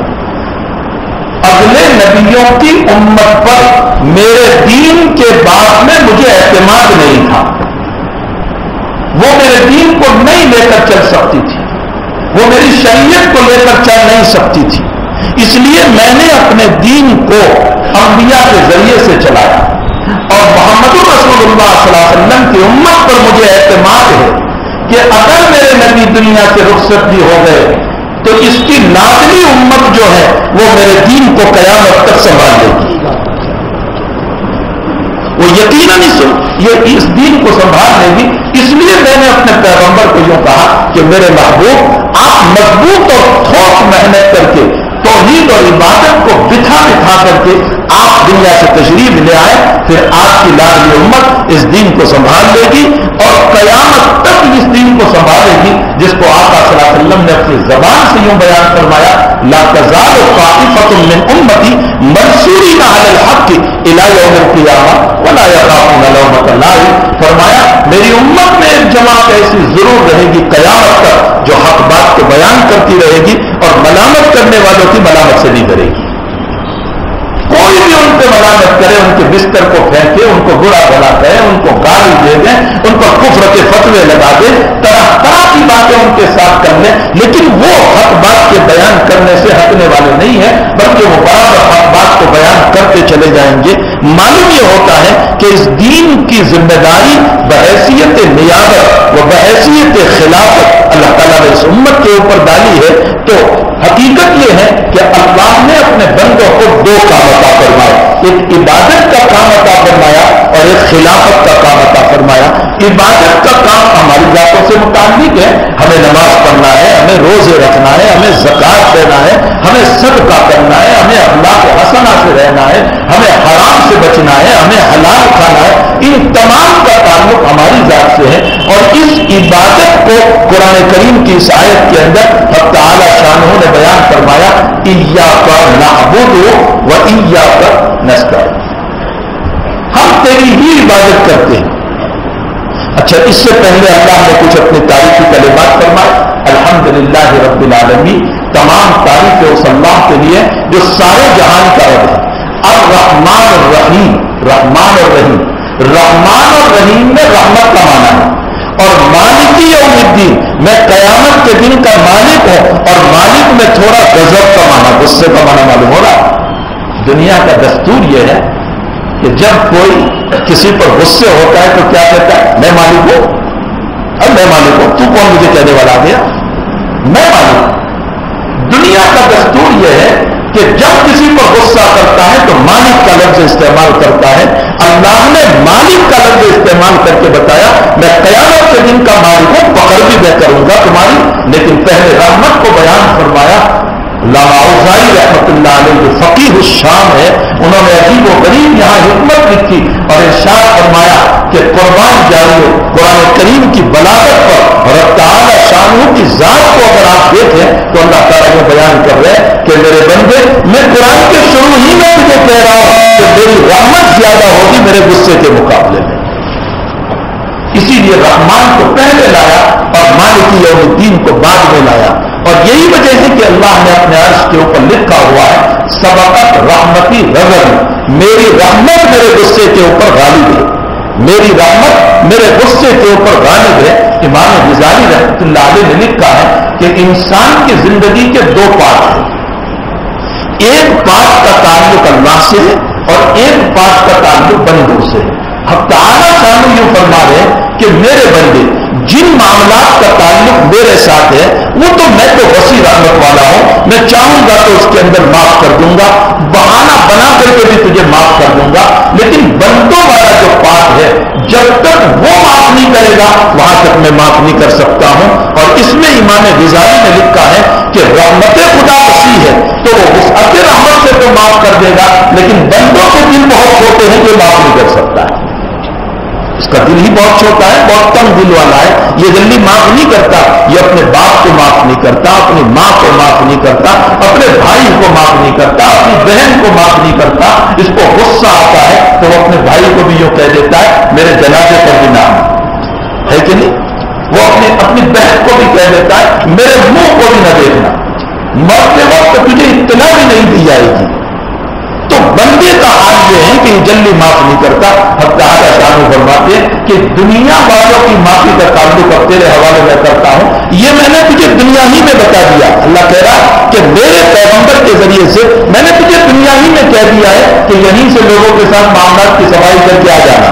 [SPEAKER 2] اگلے نبیوں کی امت پر میرے دین کے بعد میں مجھے اعتماد نہیں تھا. وہ میرے دین کو نہیں لے کر چل سکتی تھی، وہ میری شریعت کو لے کر چل نہیں سکتی تھی. اس لیے میں نے اپنے دین کو انبیاء کے ذریعے سے چلایا اور محمد رسول اللہ صلی اللہ علیہ وسلم کی امت پر مجھے اعتماد ہے کہ اگر میرے نبی دنیا سے رخصت بھی ہو گئے تو اس کی لاڈلی امت جو ہے وہ میرے دین کو قیامت تک سنبھال لے گی. وہ یقیناً یہ اس دین کو سنبھال لے گی. اس لیے میں نے اپنے پیغمبر کو یوں کہا کہ میرے محبوب آپ مضبوط اور ٹھوس محنت کر کے توحید اور عبادت کو بٹھا بٹھا کر کے آپ دنیا سے تشریف لے آئے، پھر آپ کی لاڈلی امت اس دین کو سنبھال لے گی اور قیامت تک اس دین کو سنبھالے گی، جس کو آقا صلی اللہ علیہ وسلم نے اپنی زبان سے یوں بیان فرمایا، لا تزال طائفة من امتی منصورین علی الحق الی یوم القیامہ ولا یخافون لومۃ لائم۔ فرمایا میری امت میں ایک جماعت ایسی ضرور رہے گی قیامت تک جو حق بات کو بیان کرتی رہے گی اور ملامت کرنے والوں کی ملامت سے نہیں کرے گی۔ کوئی بھی ان پہ ملامت کرے، ان کے بستر کو پھینکے، ان کو برا بھلا کہے، ان کو گالی دے دیں، ان پر کفر کے فتوے لگا دے، طرح طرح کی باتیں ان کے ساتھ کر لیں، لیکن وہ حق بات کے بیان کرنے سے ہٹنے والے نہیں ہیں، بلکہ وہ برابر حق بات کو بیان کرتے چلے جائیں گے۔ معلوم یہ ہوتا ہے کہ اس دین کی ذمہ داری بحیثیت نیابت و بحیثیت خلافت اللہ تعالیٰ نے اس امت کے اوپر ڈالی ہے۔ تو حقیقت یہ ہے کہ اللہ نے اپنے بندوں کو دو کام عطا فرمایا، ایک عبادت کا کام عطا فرمایا اور ایک خلافت کا کام عطا فرمایا۔ عبادت کا کام ہماری ذاتوں سے متعلق ہے، ہمیں نماز پڑھنا ہے، ہمیں روزے رکھنا ہے، ہمیں زکوٰۃ دینا ہے، ہمیں صدقہ کرنا ہے، ہمیں اخلاق حسنہ سے رہنا ہے، ہمیں حرام سے بچنا ہے، ہمیں حلال کھانا ہے۔ ان تمام کا تعلق ہماری ذات سے ہے، اور اس عبادت کو قرآن کریم کی اس آیت کے اندر حق تعالی شانہ نے بیان فرمایا، ایاک نعبد و ایاک نستعین، ہم تیری ہی عبادت کرتے ہیں۔ اچھا، اس سے پہلے اللہ نے کچھ اپنی تاریخی کلمات فرمائے، الحمدللہ رب العالمین، تمام تعریف اس اللہ کے لیے جو سارے جہان کا رب ہے۔ الرحمن الرحیم، رحمان اور رحیم، رحمان اور رحیم میں رحمت کا معنی ہے، اور مالک یوم الدین میں قیامت کے دن کا مالک ہوں، اور مالک میں تھوڑا غضب کا معنی، غصے کا معنی معلوم ہو رہا ہے۔ دنیا کا دستور یہ ہے کہ جب کوئی کسی پر غصے ہوتا ہے تو کیا کہتا ہے؟ میں مالک ہوں، اور میں مالک ہوں، تو کون مجھے کہنے والا آ گیا؟ میں مالک ہوں۔ دنیا کا دستور یہ ہے کہ جب کسی پر غصہ کرتا ہے تو مالک کا لفظ استعمال کرتا ہے۔ اللہ نے مالک کا لفظ استعمال کر کے بتایا، میں قیامت کے دن کا مالک ہوں، پکڑ بھی میں کروں گا تمہاری، لیکن پہلے رحمت کو بیان فرمایا۔ علامہ اوزاعی رحمۃ اللہ علیہ جو فقیہ الشام ہے، انہوں نے عجیب و غریب یہاں حکمت لکھی اور ارشاد فرمایا کہ قربان جاؤ قرآن کریم کی بلاغت پر اور تعالی شانہ کی ذات کو اگر آپ دیکھیں تو اللہ تعالیٰ نے بیان کر رہے ہیں کہ میرے بندے، میں قرآن کے شروع ہی میں تجھے کہہ رہا ہوں کہ میری رحمت زیادہ ہوگی میرے غصے کے مقابلے میں۔ اسی لیے رحمان کو پہلے لایا اور مالک یوم الدین کو بعد میں لایا، اور یہی وجہ ہے کہ اللہ نے اپنے عرش کے اوپر لکھا ہوا ہے، سبقت رحمتی غضب، میری رحمت میرے غصے کے اوپر غالب ہے، میری رحمت میرے غصے کے اوپر غالب ہے۔ امام غزالی رحمۃ اللہ علیہ نے لکھا ہے کہ انسان کی زندگی کے دو پارٹ ہیں، ایک پارٹ کا تعلق اللہ سے ہے اور ایک پارٹ کا تعلق بندوں سے ہے۔ حق تعالی شانہ یوں فرما رہے ہیں کہ میرے بندے، جن معاملات کا تعلق میرے ساتھ ہے وہ تو میں تو وسیع رحمت والا ہوں، میں چاہوں گا تو اس کے اندر معاف کر دوں گا، بہانہ بنا کر کے بھی تجھے معاف کر دوں گا، لیکن بندوں والا جو پارٹ ہے جب تک وہ معاف نہیں کرے گا وہاں تک میں معاف نہیں کر سکتا ہوں۔ اور اس میں امام غزالی نے لکھا ہے کہ رحمت خدا وسیع ہے تو وہ وسعت رحمت سے تو معاف کر دے گا، لیکن بندوں کے دل بہت چھوٹے ہیں کہ معاف نہیں کر سکتا ہے، اس کا دل ہی بہت چھوٹا ہے، بہت کم دل والا ہے، یہ جلدی معاف نہیں کرتا، یہ اپنے باپ کو معاف نہیں کرتا، اپنی ماں کو معاف نہیں کرتا، اپنے بھائی کو معاف نہیں کرتا، اپنی بہن کو معاف نہیں کرتا۔ اس کو غصہ آتا ہے تو وہ اپنے بھائی کو بھی یوں کہہ دیتا ہے میرے جنازے پر بھی نام ہے کہ نہیں، وہ اپنی بہن کو بھی کہہ دیتا ہے میرے منہ کو بھی نہ دیکھنا، مرتے وقت تجھے اطلاع بھی نہیں دی جائے گی۔ تو بندے کا حال یہ ہے کہ یہ جلدی معاف نہیں کرتا۔ حق تعالی شانہ فرماتے ہیں کہ دنیا والوں کی معافی کا تعلق اب تیرے حوالے میں کرتا ہوں، یہ میں نے تجھے دنیا ہی میں بتا دیا۔ اللہ کہہ رہا کہ میرے پیغمبر کے ذریعے سے میں نے تجھے دنیا ہی میں کہہ دیا ہے کہ یہیں سے لوگوں کے ساتھ معاملات کی صفائی کر کے آ جانا،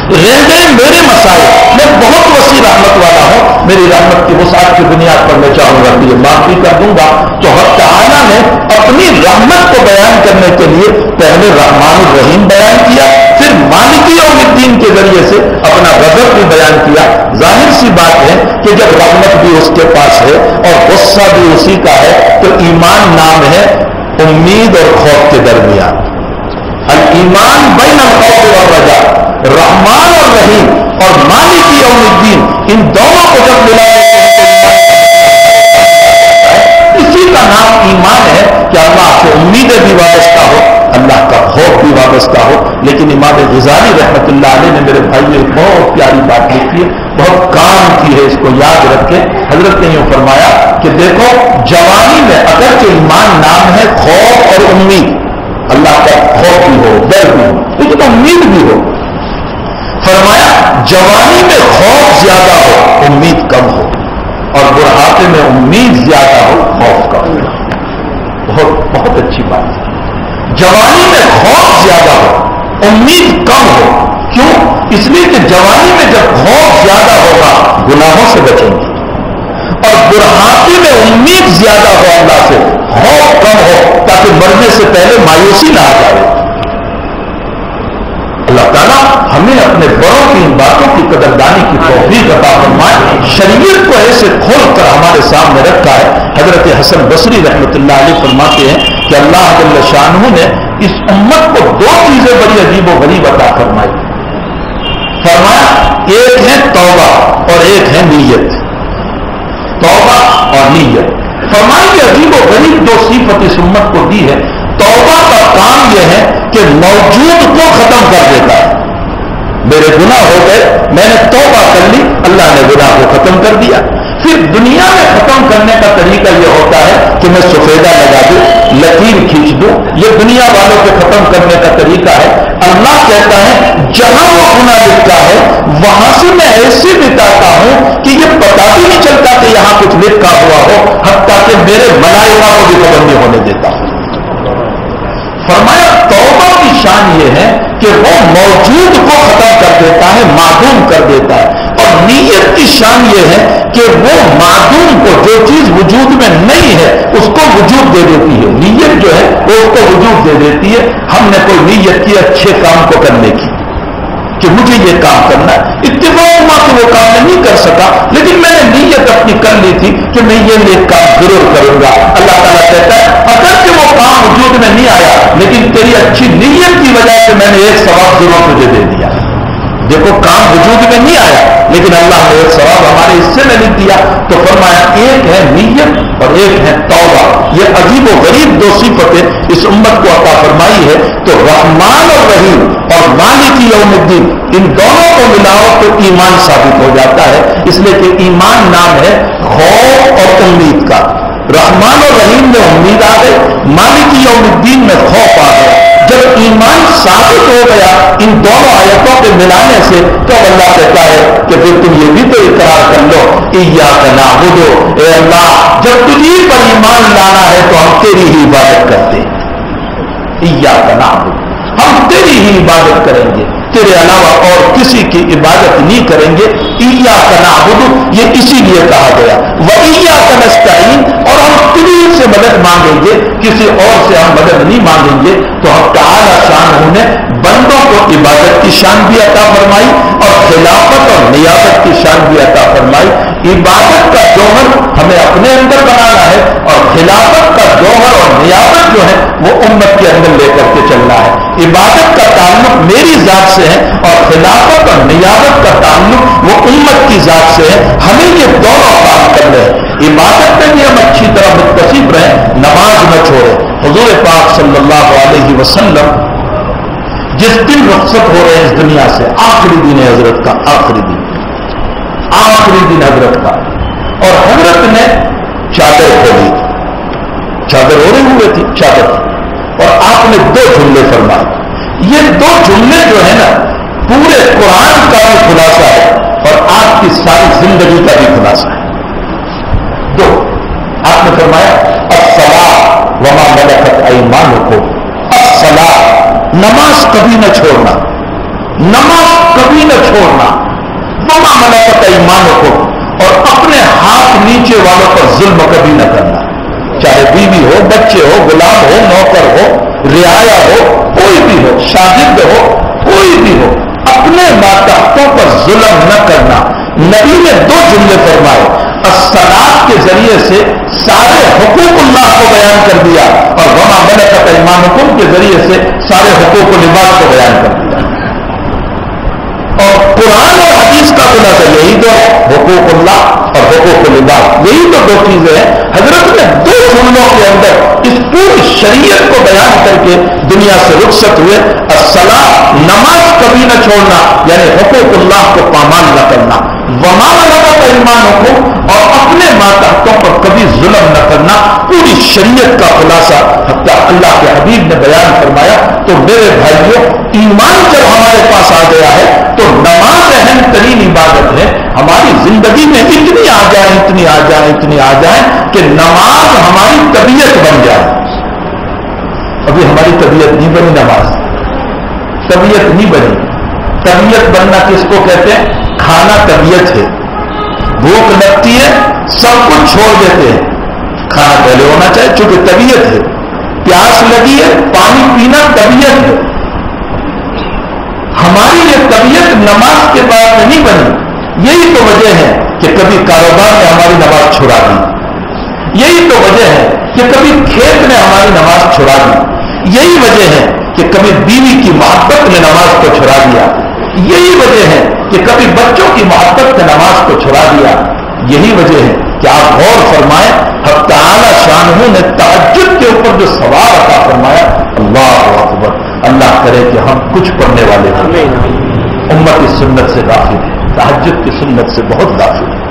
[SPEAKER 2] رہ گئے میرے مسائل، میں بہت وسیع رحمت والا ہوں، میری رحمت کی وسعت کی بنیاد پر میں چاہوں گا کہ یہ معاف بھی کر دوں گا۔ تو حق تعالیٰ نے اپنی رحمت کو بیان کرنے کے لیے پہلے رحمان الرحیم بیان کیا، پھر مالک یوم الدین کے ذریعے سے اپنا غضب بھی بیان کیا. ظاہر سی بات ہے کہ جب رحمت بھی اس کے پاس ہے اور غصہ بھی اسی کا ہے تو ایمان نام ہے امید اور خوف کے درمیان. الایمان بین الخوف والرجاء. رحمان اور رحیم اور مالک یوم الدین، ان دونوں کو جب ملایا اسی کا نام ایمان ہے کہ اللہ سے امیدیں بھی وابستہ ہو، اللہ کا خوف بھی وابستہ ہو. لیکن امام غزالی رحمت اللہ علیہ نے میرے بھائی ایک بہت پیاری بات لکھی ہے، بہت کام کی ہے، اس کو یاد رکھیں. حضرت نے یوں فرمایا کہ دیکھو جوانی میں اگرچہ ایمان نام ہے خوف اور امید، اللہ کا خوف بھی ہو، ڈر بھی ہو، لیکن امید بھی ہو. فرمایا جوانی میں خوف زیادہ ہو امید کم ہو، اور بڑھاپے میں امید زیادہ ہو خوف کم ہو. بہت بہت اچھی بات ہے. جوانی میں خوف زیادہ ہو امید کم ہو. کیوں؟ اس لیے کہ جوانی میں جب خوف زیادہ ہوگا گناہوں سے بچیں گے، اور بڑھاپے میں امید زیادہ ہو اللہ سے، خوف کم ہو تاکہ مرنے سے پہلے مایوسی نہ آ جائے. اللہ تعالیٰ ہمیں اپنے بڑوں کی ان باتوں کی قدردانی کی توفیق عطا فرمائے. شریعت کو ایسے کھول کر ہمارے سامنے رکھا ہے. حضرت حسن بصری رحمت اللہ علیہ فرماتے ہیں کہ اللہ جل شانہ نے اس امت کو دو چیزیں بڑی عجیب و غریب عطا فرمائی. فرمایا ایک ہے توبہ اور ایک ہے نیت. توبہ اور نیت. فرمایا کہ عجیب و غریب دو صفت اس امت کو دی ہے. توبہ کا کام یہ ہے کہ موجود کو ختم کر دیتا ہے. میرے گناہ ہو گئے، میں نے توبہ کر لی، اللہ نے گناہ کو ختم کر دیا. پھر دنیا میں ختم کرنے کا طریقہ یہ ہوتا ہے کہ میں سفیدہ لگا دوں، لکیر کھینچ دوں. یہ دنیا والوں کو ختم کرنے کا طریقہ ہے. اللہ کہتا ہے جہاں وہ گناہ لکھتا ہے وہاں سے میں ایسے مٹاتا ہوں کہ یہ پتا بھی نہیں چلتا کہ یہاں کچھ لکھا ہوا ہو، حتیٰ کہ میرے ملائکہ کو بھی ختم نہیں ہونے دیتا ہوں. فرمایا توبہ کی شان یہ ہے کہ وہ موجود کو ختم کر دیتا ہے، معدوم کر دیتا ہے. اور نیت کی شان یہ ہے کہ وہ معدوم کو، جو چیز وجود میں نہیں ہے اس کو وجود دے دیتی ہے. نیت جو ہے وہ اس کو وجود دے دیتی ہے. ہم نے کوئی نیت کی اچھے کام کو کرنے کی کہ مجھے یہ کام کرنا ہے، اتفاق ہوا کہ وہ کام میں نہیں کر سکا، لیکن میں نے نیت اپنی کر لی تھی کہ میں یہ کام ضرور کروں گا. اللہ تعالیٰ کہتا ہے اگرچہ وہ کام وجود میں نہیں آیا لیکن تیری اچھی نیت کی وجہ سے میں نے ایک ثواب ضرور تجھے دے دیا. دیکھو کام وجود میں نہیں آیا لیکن اللہ نے ایک ثواب ہمارے حصے میں لکھ دیا. تو فرمایا ایک ہے نیت اور ایک ہے توبہ. یہ عجیب و غریب دو صفتیں اس امت کو عطا فرمائی ہے. تو رحمان اور رحیم اور مالک یوم الدین، ان دونوں کو ملاؤ تو ایمان ثابت ہو جاتا ہے. اس لیے کہ ایمان نام ہے خوف اور امید کا. رحمان اور رحیم میں امید آ گئی، مالک یوم الدین میں خوف آ گیا. جب ایمان ثابت ہو گیا ان دونوں آیتوں کے ملانے سے تو اللہ کہتا ہے کہ پھر تم یہ بھی تو اقرار کر لو ایاک نعبد، اے اللہ جب تجھی پر ایمان لانا ہے تو ہم تیری ہی عبادت کرتے ہیں. ایاک نعبد، ہم تیری ہی عبادت کریں گے، تیرے علاوہ اور کسی کی عبادت نہیں کریں گے. ایاک نعبد یہ اسی لیے کہا گیا. وایاک نستعین، اور ہم تجھی سے مدد مانگیں گے، کسی اور سے ہم مدد نہیں مانگیں گے. تو ہم تعالی شان نے بندوں کو عبادت کی شان بھی عطا فرمائی اور خلافت اور نیابت کی شان بھی عطا فرمائی. عبادت کا جوہر ہمیں اپنے اندر بنانا ہے اور خلافت کا جوہر اور نیابت جو ہے وہ امت کے اندر لے کر کے چلنا ہے. عبادت کا تعلق میری ذات سے ہے اور خلافت اور نیابت کا تعلق وہ امت کی ذات سے ہے. ہمیں یہ دونوں کام کرنے ہیں. عبادت میں بھی ہم اچھی طرح متصف رہیں، نماز نہ چھوڑیں. حضور پاک صلی اللہ علیہ وسلم جس دن رخصت ہو رہے ہیں اس دنیا سے، آخری دن ہے حضرت کا، آخری دن حضرت کا، اور حضرت نے چادر کھولی تھی، چادر اوڑے ہوئے تھی چادر، اور آپ نے دو جملے فرمائے. یہ دو جملے جو ہے نا پورے قرآن کا بھی خلاصہ ہے اور آپ کی ساری زندگی کا بھی خلاصہ ہے. دو آپ نے فرمایا الصلاۃ وما ملکت ایمانکم. الصلاۃ، نماز کبھی نہ چھوڑنا، نماز کبھی نہ چھوڑنا. وما ملکت ایمانکم، اور اپنے ہاتھ نیچے والوں پر ظلم کبھی نہ کرنا، چاہے بیوی ہو، بچے ہو، غلام ہو، نوکر ہو، رعایا ہو، کوئی بھی ہو، شاگرد ہو، کوئی بھی ہو. اپنے ماتحتوں پر ظلم نہ کرنا. نبی نے 2 جملے فرمائے. الصلاۃ کے ذریعے سے سارے حقوق اللہ کو بیان کر دیا اور وما ملکت ایمانکم کے ذریعے سے سارے حقوق العباد کو بیان کر دیا. اور قرآن اور حدیث کا خلاصہ یہی تو ہے, حقوق اللہ اور حقوق العباد, یہی تو 2 چیزیں ہیں. حضرت نے 2 جملوں کے اندر اس پوری شریعت کو بیان کر کے دنیا سے رخصت ہوئے. الصلاۃ, نماز کبھی نہ چھوڑنا, یعنی حقوق اللہ کو پامال نہ کرنا. وما ملکت ایمانکم, اور اپنے ماتحتوں پر کبھی ظلم نہ کرنا. پوری شریعت کا خلاصہ حتیٰ اللہ کے حبیب نے بیان فرمایا. تو میرے بھائیوں, ایمان جب ہمارے پاس آ گیا ہے تو نماز اہم ترین عبادت ہے. ہماری زندگی میں اتنی آ جائیں کہ نماز ہماری طبیعت بن جائے. ابھی ہماری طبیعت نہیں بنی, نماز طبیعت نہیں بنی. طبیعت بننا کس کو کہتے ہیں؟ کھانا طبیعت ہے. بھوک لگتی ہے, سب کچھ چھوڑ دیتے ہیں, کھانا پہلے ہونا چاہیے چونکہ طبیعت ہے. پیاس لگی ہے, پانی پینا طبیعت ہے. ہماری یہ طبیعت نماز کے بعد نہیں بنی. یہی تو وجہ ہے کہ کبھی کاروبار نے ہماری نماز چھڑا دی. یہی تو وجہ ہے کہ کبھی کھیت نے ہماری نماز چھڑا دی. یہی وجہ ہے کہ کبھی بیوی کی محبت نے نماز کو چھڑا دیا. یہی وجہ ہے کہ کبھی بچوں کی محبت نے نماز کو چھڑا دیا. یہی وجہ ہے کہ آپ غور فرمائیں, حق تعالی شانہ نے تہجد کے اوپر جو ثواب عطا فرمایا, اللہ اکبر. اللہ کرے کہ ہم کچھ پڑھنے والے ہیں. امت کی سنت سے غافل ہے, تہجد کی سنت سے بہت غافل ہے.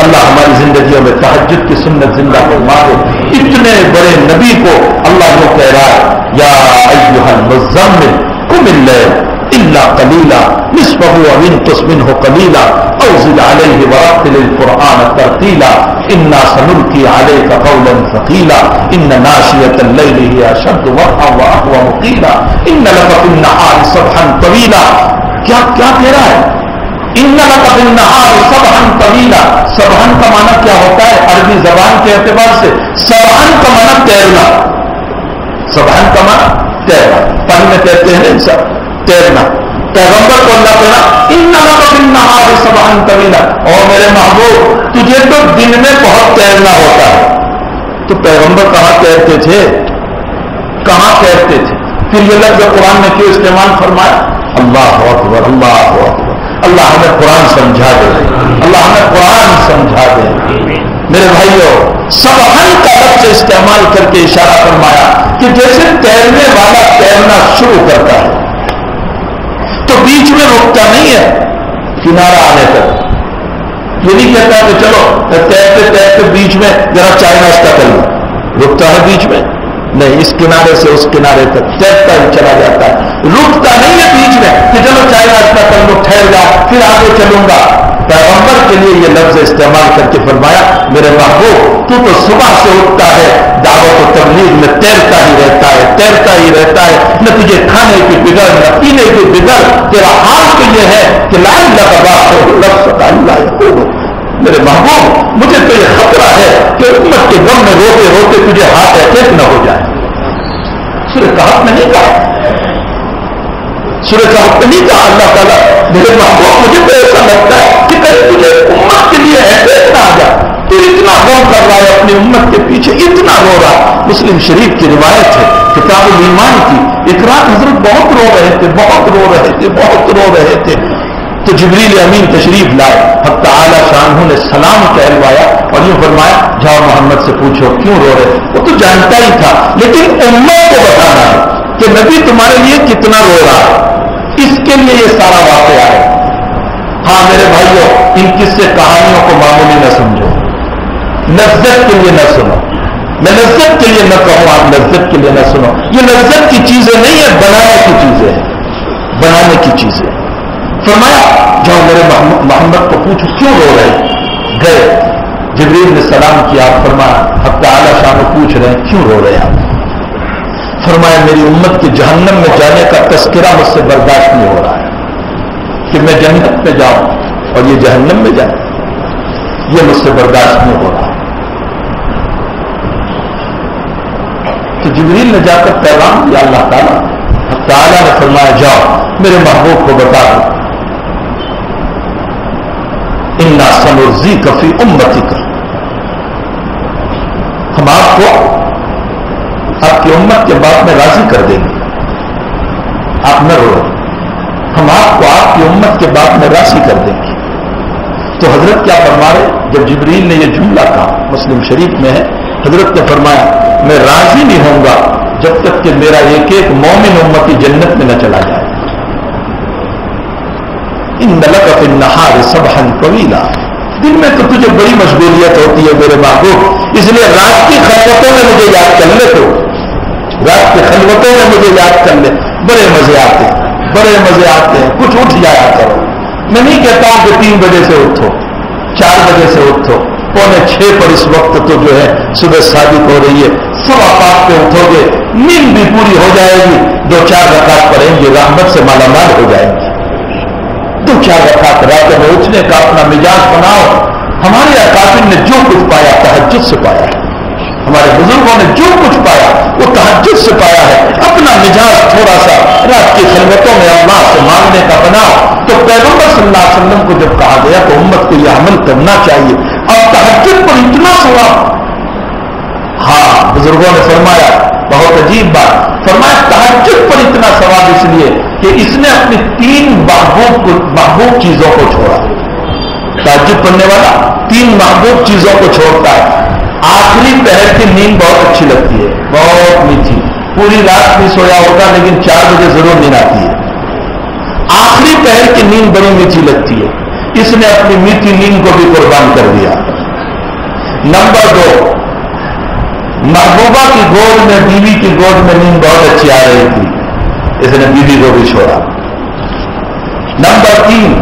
[SPEAKER 2] اللہ ہماری زندگیوں میں تہجد کی سنت زندہ فرما دے. اتنے بڑے نبی کو اللہ کو کہہ رہا ہے, یا ایھا المزمل قم اللیل الا قلیلا نصفه او انقص منه قلیلا او زد علیہ ورتل القرآن ترتیلا انا سنلقی علیک قولا ثقیلا ان ناشئة اللیل هی اشد وطئا واقوم قیلا ان لک فی النہار سبحا طویلا. کیا کہہ رہا ہے؟ ان لک فی النہار سبحا طویلا. سبحن کا معنی کیا ہوتا ہے عربی زبان کے اعتبار سے؟ سبحن کا معنی تیرنا. سبحن کا معنی تیرنا, پانی میں کہتے ہیں انسان تیرنا. پیغمبر کو اللہ کہنا ان لک فی النہار سبحا طویلا, اور میرے محبوب تجھے تو دن میں بہت تیرنا ہوتا ہے. تو پیغمبر کہاں تیرتے تھے, کہاں تیرتے تھے؟ پھر یہ لفظ قرآن میں کیوں استعمال فرمایا؟ اللہ اکبر, اللہ اکبر. اللہ ہمیں قرآن سمجھا دے, اللہ ہمیں قرآن سمجھا دے. میرے بھائیوں, سبحن کا لفظ استعمال کر کے اشارہ فرمایا کہ جیسے تیرنے والا تیرنا شروع کرتا ہے تو بیچ میں رکتا نہیں ہے, کنارہ آنے تک. یہ نہیں کہتا کہ چلو تیرتے تیرتے بیچ میں ذرا چائے ناشتہ کر لوں, رکتا ہے بیچ میں؟ نہیں, اس کنارے سے اس کنارے تک تیرتا ہی چلا جاتا ہے, رکتا نہیں ہے بیچ میں کہ چلو چائے ناشتہ کر لو, ٹھہر جا پھر آگے چلوں گا. پیغمبر کے لیے یہ لفظ استعمال کر کے فرمایا, میرے محبوب تو صبح سے اٹھتا ہے, دعوت و تبلیغ میں تیرتا ہی رہتا ہے, تیرتا ہی رہتا ہے. نہ تجھے کھانے کی بگڑ, نہ پینے کی بگڑ. تیرا حال تو یہ ہے کہ لا الہ الا اللہ. میرے محبوب مجھے تو یہ خطرہ ہے کہ امت کے غم میں روتے روتے تجھے ہارٹ اٹیک نہ ہو جائے. سورہ کہف میں نہیں کہا, سورہ کہف میں نہیں کہا اللہ تعالیٰ میرے محبوب مجھے تو ایسا لگتا ہے کہ کہیں تجھے امت کے لیے اٹیک نہ آ جائے. تو اتنا غم کر رہا ہے اپنی امت کے پیچھے, اتنا رو رہا. مسلم شریف کی روایت ہے, کتاب الایمان کی, ایک رات حضرت بہت رو رہے تھے, بہت رو رہے تھے, بہت رو رہے تھے. تو جبریل امین تشریف لائے, حق تعالی شانہ نے سلام کہلوایا اور یوں فرمایا جاؤ محمد سے پوچھو کیوں رو رہے. وہ تو جانتا ہی تھا, لیکن امت کو بتانا ہے کہ نبی تمہارے لیے کتنا رو رہا ہے, اس کے لیے یہ سارا واقعہ ہے. ہاں میرے بھائیوں, ان قصے کہانیوں کو معمولی نہ سمجھو, لذت کے لیے نہ سنو. میں لذت کے لیے نہ کہوں, آپ لذت کے لیے نہ سنو. یہ لذت کی چیزیں نہیں ہے, بنانے کی چیزیں ہیں, بنانے کی چیزیں. فرمایا جاؤ میرے محمد کو پوچھو کیوں رو رہے. گئے, جبریل نے سلام کیا, فرمایا حق تعالی شانہ پوچھ رہے ہیں کیوں رو رہے آپ. فرمایا میری امت کے جہنم میں جانے کا تذکرہ مجھ سے برداشت نہیں ہو رہا ہے کہ میں جنت میں جاؤں اور یہ جہنم میں جائے, یہ مجھ سے برداشت نہیں ہو رہا. تو جبریل نے جا کر پیغام دیا اللہ تعالیٰ. حق تعالیٰ نے فرمایا جاؤ میرے محبوب کو بتا دو سنرزیک فی امتک، ہم آپ کو آپ کی امت کے بعد میں راضی کر دیں گے، آپ نہ رو، ہم آپ کو آپ کی امت کے بعد میں راضی کر دیں گے۔ تو حضرت کیا فرما رہے؟ جب جبریل نے یہ جملہ کہا، مسلم شریف میں ہے، حضرت نے فرمایا میں راضی نہیں ہوں گا جب تک کہ میرا ایک ایک مومن امتی جنت میں نہ چلا جائے۔ ان لک فی النہار سبحا طویلا، دن میں تو تجھے بڑی مشغولیت ہوتی ہے میرے محبوب، اس لیے رات کی خلوتوں میں مجھے یاد کر لے، تو رات کی خلوتوں میں مجھے یاد کر لے، بڑے مزے آتے ہیں، بڑے مزے آتے ہیں، کچھ اٹھ جایا کرو۔ میں نہیں کہتا ہوں کہ 3 بجے سے اٹھو، 4 بجے سے اٹھو، 5:45 پر اس وقت تو جو ہے صبح صادق ہو رہی ہے، 5:15 پہ اٹھو گے، نیند بھی پوری ہو جائے گی، 2-4 رکعت پڑھیں گے، رحمت سے مالا مال ہو جائیں گے۔ 2-4 رکعت رات میں اٹھنے کا اپنا مزاج بناؤ۔ ہمارے اکابر نے جو کچھ پایا تہجد سے پایا ہے، ہمارے بزرگوں نے جو کچھ پایا وہ تہجد سے پایا ہے۔ اپنا مزاج تھوڑا سا رات کی خلوتوں میں اللہ سے مانگنے کا بناؤ۔ تو پیغمبر صلی اللہ علیہ وسلم کو جب کہا گیا تو امت کو یہ عمل کرنا چاہیے، اور تہجد پر اتنا ثواب۔ ہاں، بزرگوں نے فرمایا بہت عجیب بات، فرمایا تہجد پر اتنا ثواب اس لیے کہ اس نے اپنی 3 محبوب چیزوں کو چھوڑا۔ تہجد پڑھنے والا 3 محبوب چیزوں کو چھوڑتا ہے۔ آخری پہر کی نیند بہت اچھی لگتی ہے، بہت میٹھی، پوری رات نہیں سویا ہوگا لیکن 4 بجے ضرور نیند آتی ہے۔ آخری پہر کی نیند بڑی میٹھی لگتی ہے، اس نے اپنی میٹھی نیند کو بھی قربان کر دیا۔ نمبر 2، محبوبہ کی گود میں، بیوی کی گود میں نیند بہت اچھی آ رہی تھی، اس نے بیوی کو بھی چھوڑا۔ نمبر 3،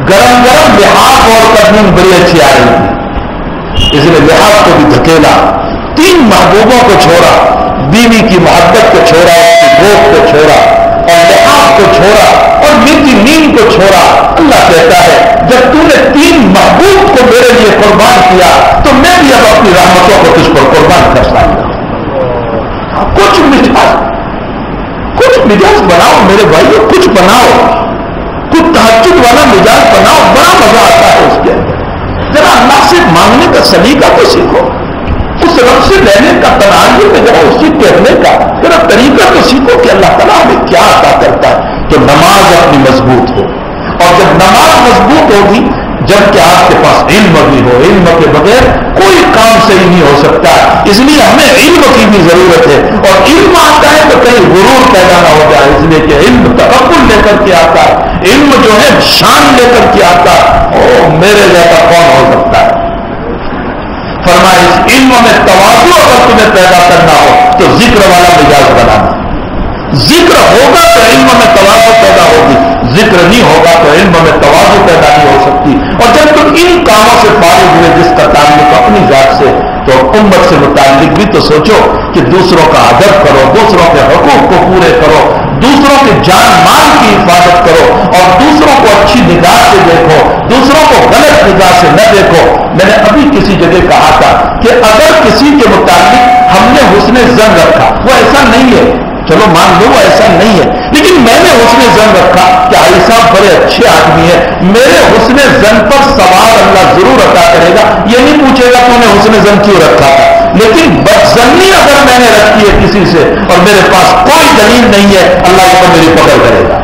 [SPEAKER 2] گرم گرم لحاف اوڑھ کر نیند بڑی اچھی آ رہی تھی، اس نے لحاف کو بھی دھکیلا۔ 3 محبوبوں کو چھوڑا، بیوی کی محبت کو چھوڑا، اس کی گود کو چھوڑا، اور لحاف کو چھوڑا، اور میٹھی نیند کو چھوڑا۔ اللہ کہتا ہے جب تو نے 3 محبوب کو میرے لیے قربان کیا تو میں بھی اب اپنی رحمتوں کو تجھ پر قربان کر سکتا ہوں۔ کچھ مزاج بناؤ میرے بھائیو، کچھ بناؤ، کچھ تہجد والا مزاج بناؤ، بڑا مزہ آتا ہے اس کے اندر۔ ذرا اللہ سے مانگنے کا سلیقہ تو سیکھو، اس رب سے لینے کا تنازع میں ذرا اس سے کہنے کا ذرا طریقہ تو سیکھو کہ اللہ تعالیٰ ہمیں کیا عطا کرتا ہے۔ تو نماز اپنی مضبوط ہو، اور جب نماز مضبوط ہوگی، جب کہ آپ کے پاس علم بھی ہو، علم کے بغیر کوئی کام صحیح نہیں ہو سکتا، اس لیے ہمیں علم کی بھی ضرورت ہے۔ اور علم آتا ہے تو کہیں غرور پیدا نہ ہو جائے، اس لیے کہ علم تکبر لے کر کے آتا ہے، علم جو ہے شان لے کر کے آتا ہے۔ او میرے جیسا کون ہو سکتا ہے؟ فرمایا اس علم میں تواضع اگر تمہیں پیدا کرنا ہو تو ذکر والا مزاج بنانا۔ ذکر ہوگا تو علم میں تواضع پیدا ہوگی، ذکر نہیں ہوگا تو علم میں تواضع پیدا نہیں ہو سکتی۔ اور جب تم ان کاموں سے فارغ ہوئے جس کا تعلق اپنی ذات سے، تو امت سے متعلق بھی تو سوچو کہ دوسروں کا ادب کرو، دوسروں کے حقوق کو پورے کرو، دوسروں کے جان مال کی حفاظت کرو، اور دوسروں کو اچھی نگاہ سے دیکھو، دوسروں کو غلط نگاہ سے نہ دیکھو۔ میں نے ابھی کسی جگہ کہا تھا کہ اگر کسی کے متعلق ہم نے حسن ظن رکھا، وہ ایسا نہیں ہے، چلو مان لو وہ ایسا نہیں ہے، لیکن میں نے حسن ظن رکھا کہ علی صاحب بڑے اچھے آدمی ہیں، میرے حسن ظن پر ثواب اللہ ضرور عطا کرے گا، یہ نہیں پوچھے گا تو نے حسن ظن کیوں رکھا تھا۔ لیکن بدظنی اگر میں نے رکھی ہے کسی سے اور میرے پاس کوئی دلیل نہیں ہے، اللہ اس پر میری پکڑ کرے گا۔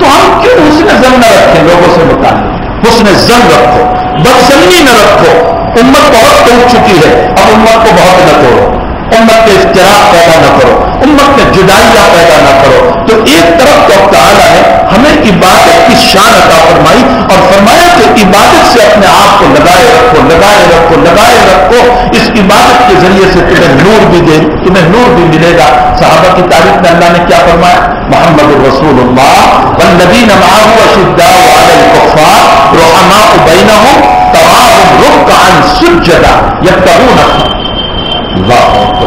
[SPEAKER 2] تو ہم کیوں حسن ظن نہ رکھیں لوگوں سے متعلق؟ حسن ظن رکھو، بدظنی نہ رکھو۔ امت بہت ٹوٹ چکی ہے، اب امت کو بہت نہ توڑو، امت کے اختلاف پیدا نہ کرو، امت میں جدائیاں پیدا نہ کرو۔ تو ایک طرف تو تعالیٰ نے ہمیں عبادت کی شان عطا فرمائی اور فرمایا کہ عبادت سے اپنے آپ کو لگائے رکھو، لگائے رکھو، لگائے رکھو۔ اس عبادت کے ذریعے سے تمہیں نور بھی دے، تمہیں نور بھی ملے گا۔ صحابہ کی تعریف میں اللہ نے کیا فرمایا؟ محمد الرسول اللہ والذین معه اشداء علی الکفار رحماء بینہم تراہم رکعا سجدا یبتغون اللہ۔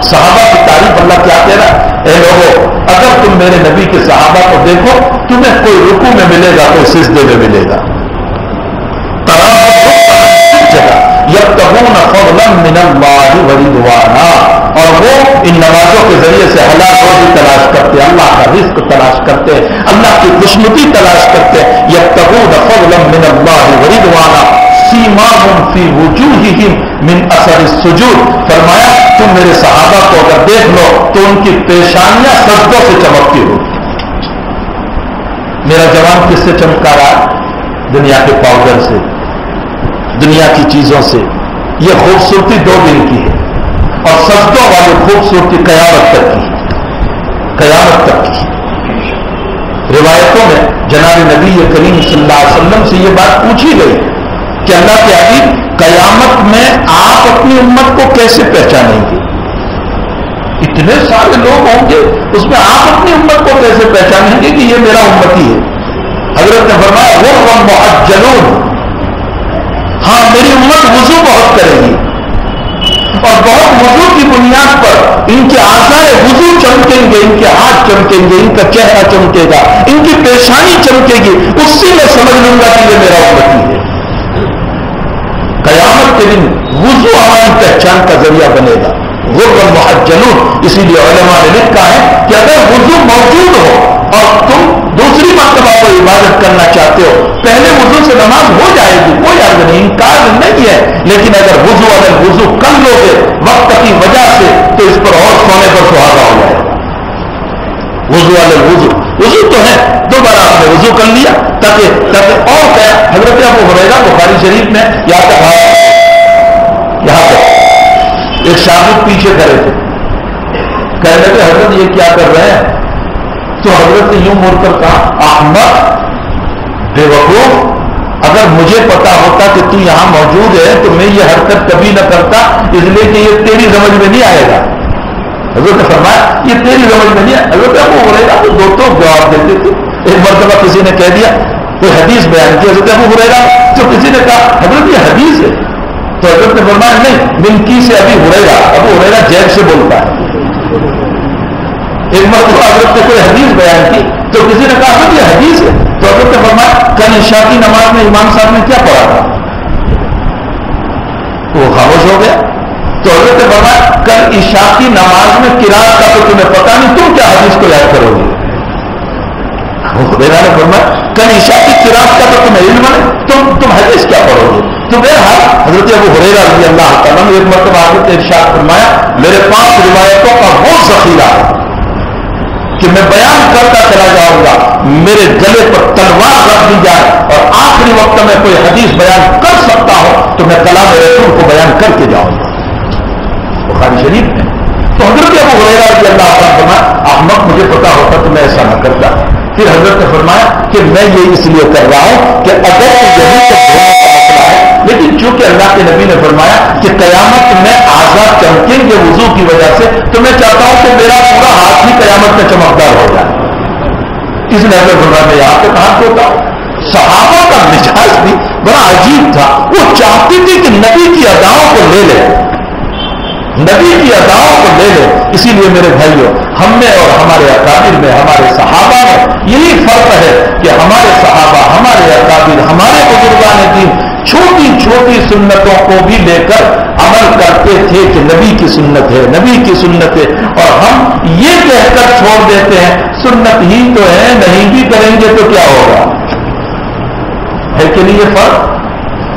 [SPEAKER 2] صحابہ کی تعریف اللہ کیا کہہ رہا ہے؟ اے لوگو، اگر تم میرے نبی کے صحابہ کو دیکھو، تمہیں کوئی رکوع میں ملے گا، کوئی سجدے میں ملے گا۔ یبتغون فضلا من اللہ ورضوانا، اور وہ ان نمازوں کے ذریعے سے حلال روزی تلاش کرتے، اللہ کا رزق تلاش کرتے، اللہ کی خوشنودی تلاش کرتے ہیں. یبتغون فضلا من اللہ ورضوانا سیماہم فی وجوہہم من اثر السجود. فرمایا تم میرے صحابہ کو اگر دیکھ لو تو ان کی پیشانیاں سجدوں سے چمکتی ہو. میرا جوان کس سے چمکا رہا؟ دنیا کے پاؤڈر سے، دنیا کی چیزوں سے. یہ خوبصورتی 2 دن کی ہے اور سجدوں والی خوبصورتی قیامت تک کی، قیامت تک کی. روایتوں میں جناب نبی کریم صلی اللہ علیہ وسلم سے یہ بات پوچھی گئی کہ اللہ کے حبیب قیامت میں آپ اپنی امت کو کیسے پہچانیں گے؟ اتنے سارے لوگ ہوں گے، اس میں آپ اپنی امت کو کیسے پہچانیں گے کہ یہ میرا امتی ہے؟ حضرت نے فرمایا وہ محجلون، ہاں میری امت وضو بہت کرے گی اور بہت وضو کی بنیاد پر ان کے آثار وضو چمکیں گے، ان کے ہاتھ چمکیں گے، ان کا چہرہ چمکے گا، ان کی پیشانی چمکے گی. اس سے میں سمجھ لوں گا کہ یہ میرا امتی ہے. قیامت کے دن وضو ہماری پہچان کا ذریعہ بنے گا. غر محجلون، اسی لیے علماء نے لکھا ہے کہ اگر وضو موجود ہو اور تم دوسری مرتبہ کو عبادت کرنا چاہتے ہو، پہلے وضو سے نماز ہو جائے گی، کوئی عرض نہیں، انکار نہیں ہے. لیکن اگر وضو کر لو گے وقت کی وجہ سے تو اس پر اور سونے پر سہاگا ہو جائے گا. وضو تو ہے، دوبارہ آپ نے وضو کر لیا تاکہ اور کیا. حضرت ابو ہریرہ بخاری شریف میں یہاں پر ایک شاگرد پیچھے کھڑے تھے، کہنے لگے حضرت یہ کیا کر رہے ہیں؟ تو حضرت نے یوں مڑ کر کہا احمق، بے وقوف، اگر مجھے پتا ہوتا کہ تو یہاں موجود ہے تو میں یہ حرکت کبھی نہ کرتا، اس لیے کہ یہ تیری سمجھ میں نہیں آئے گا. حضرت نے فرمایا یہ تیری سمجھ میں نہیں آئے. حضرت ابو ہریرہ تو دوستوں جواب دیتے تھے. ایک مرتبہ کسی نے کہہ دیا، کوئی حدیث بیان کی حضرت ابو ہریرہ، تو کسی نے کہا حضرت یہ حدیث ہے، تو حضرت نے فرمایا نہیں، منکی سے ابھی ہریرہ، ابو ہریرہ جیب سے بولتا ہے. ایک مرتبہ حضرت نے کوئی حدیث بیان کی تو کسی نے کہا حضرت یہ حدیث ہے، تو حضرت نے فرمایا کل عشاء کی نماز میں امام صاحب نے کیا پڑھا تھا؟ وہ خاموش ہو گیا. تو حضرت نے فرمایا کل عشاء کی نماز میں قرات کا تو تمہیں پتا نہیں، تم کیا حدیث کو یاد کرو گے؟ نے فرمایا کل عشاء کی قرات کا تو تمہیں علم ہے، تم حدیث کیا پڑھو گے؟ تو بہرحال حضرت ابو ہریرہ رضی اللہ تعالیٰ نے ایک مرتبہ حضرت نے ارشاد فرمایا میرے پاس روایتوں کا وہ ذخیرہ ہے کہ میں بیان کرتا چلا جاؤں گا، میرے گلے پر تلوار رکھ دی جائے اور آخری وقت میں کوئی حدیث بیان کر سکتا ہوں تو میں کلام رسول کو بیان کر کے جاؤں گا. بخاری شریف میں تو حضرت ابو ہریرہ رضی اللہ عنہ فرمایا احمق، مجھے پتا ہوتا تو میں ایسا نہ کرتا. پھر حضرت نے فرمایا کہ میں یہ اس لیے کر رہا ہوں کہ اگر یہی تو دونوں کا مسئلہ ہے، لیکن چونکہ اللہ کے نبی نے فرمایا کہ قیامت میں آزاد چمکیں گے وضو کی وجہ سے، تو میں چاہتا ہوں کہ میرا پورا ہاتھ ہی قیامت میں چمکدار ہو جائے. اس لیے فرمایا میں یہاں تک ہاتھ ہوتا ہوں. صحابہ کا مزاج بھی بڑا عجیب تھا، وہ چاہتے تھے کہ نبی کی اداؤں کو لے لیں، نبی کی اداؤں کو لے لیں. اسی لیے میرے بھائیوں، ہم میں اور ہمارے اکابر میں، ہمارے صحابہ میں یہی فرق ہے کہ ہمارے صحابہ، ہمارے اکابر، ہمارے بزرگان دین چھوٹی چھوٹی سنتوں کو بھی لے کر عمل کرتے تھے کہ نبی کی سنت ہے، نبی کی سنت ہے، اور ہم یہ کہہ کر چھوڑ دیتے ہیں سنت ہی تو ہے، نہیں بھی کریں گے تو کیا ہوگا. ہے کہ نہیں یہ فرق؟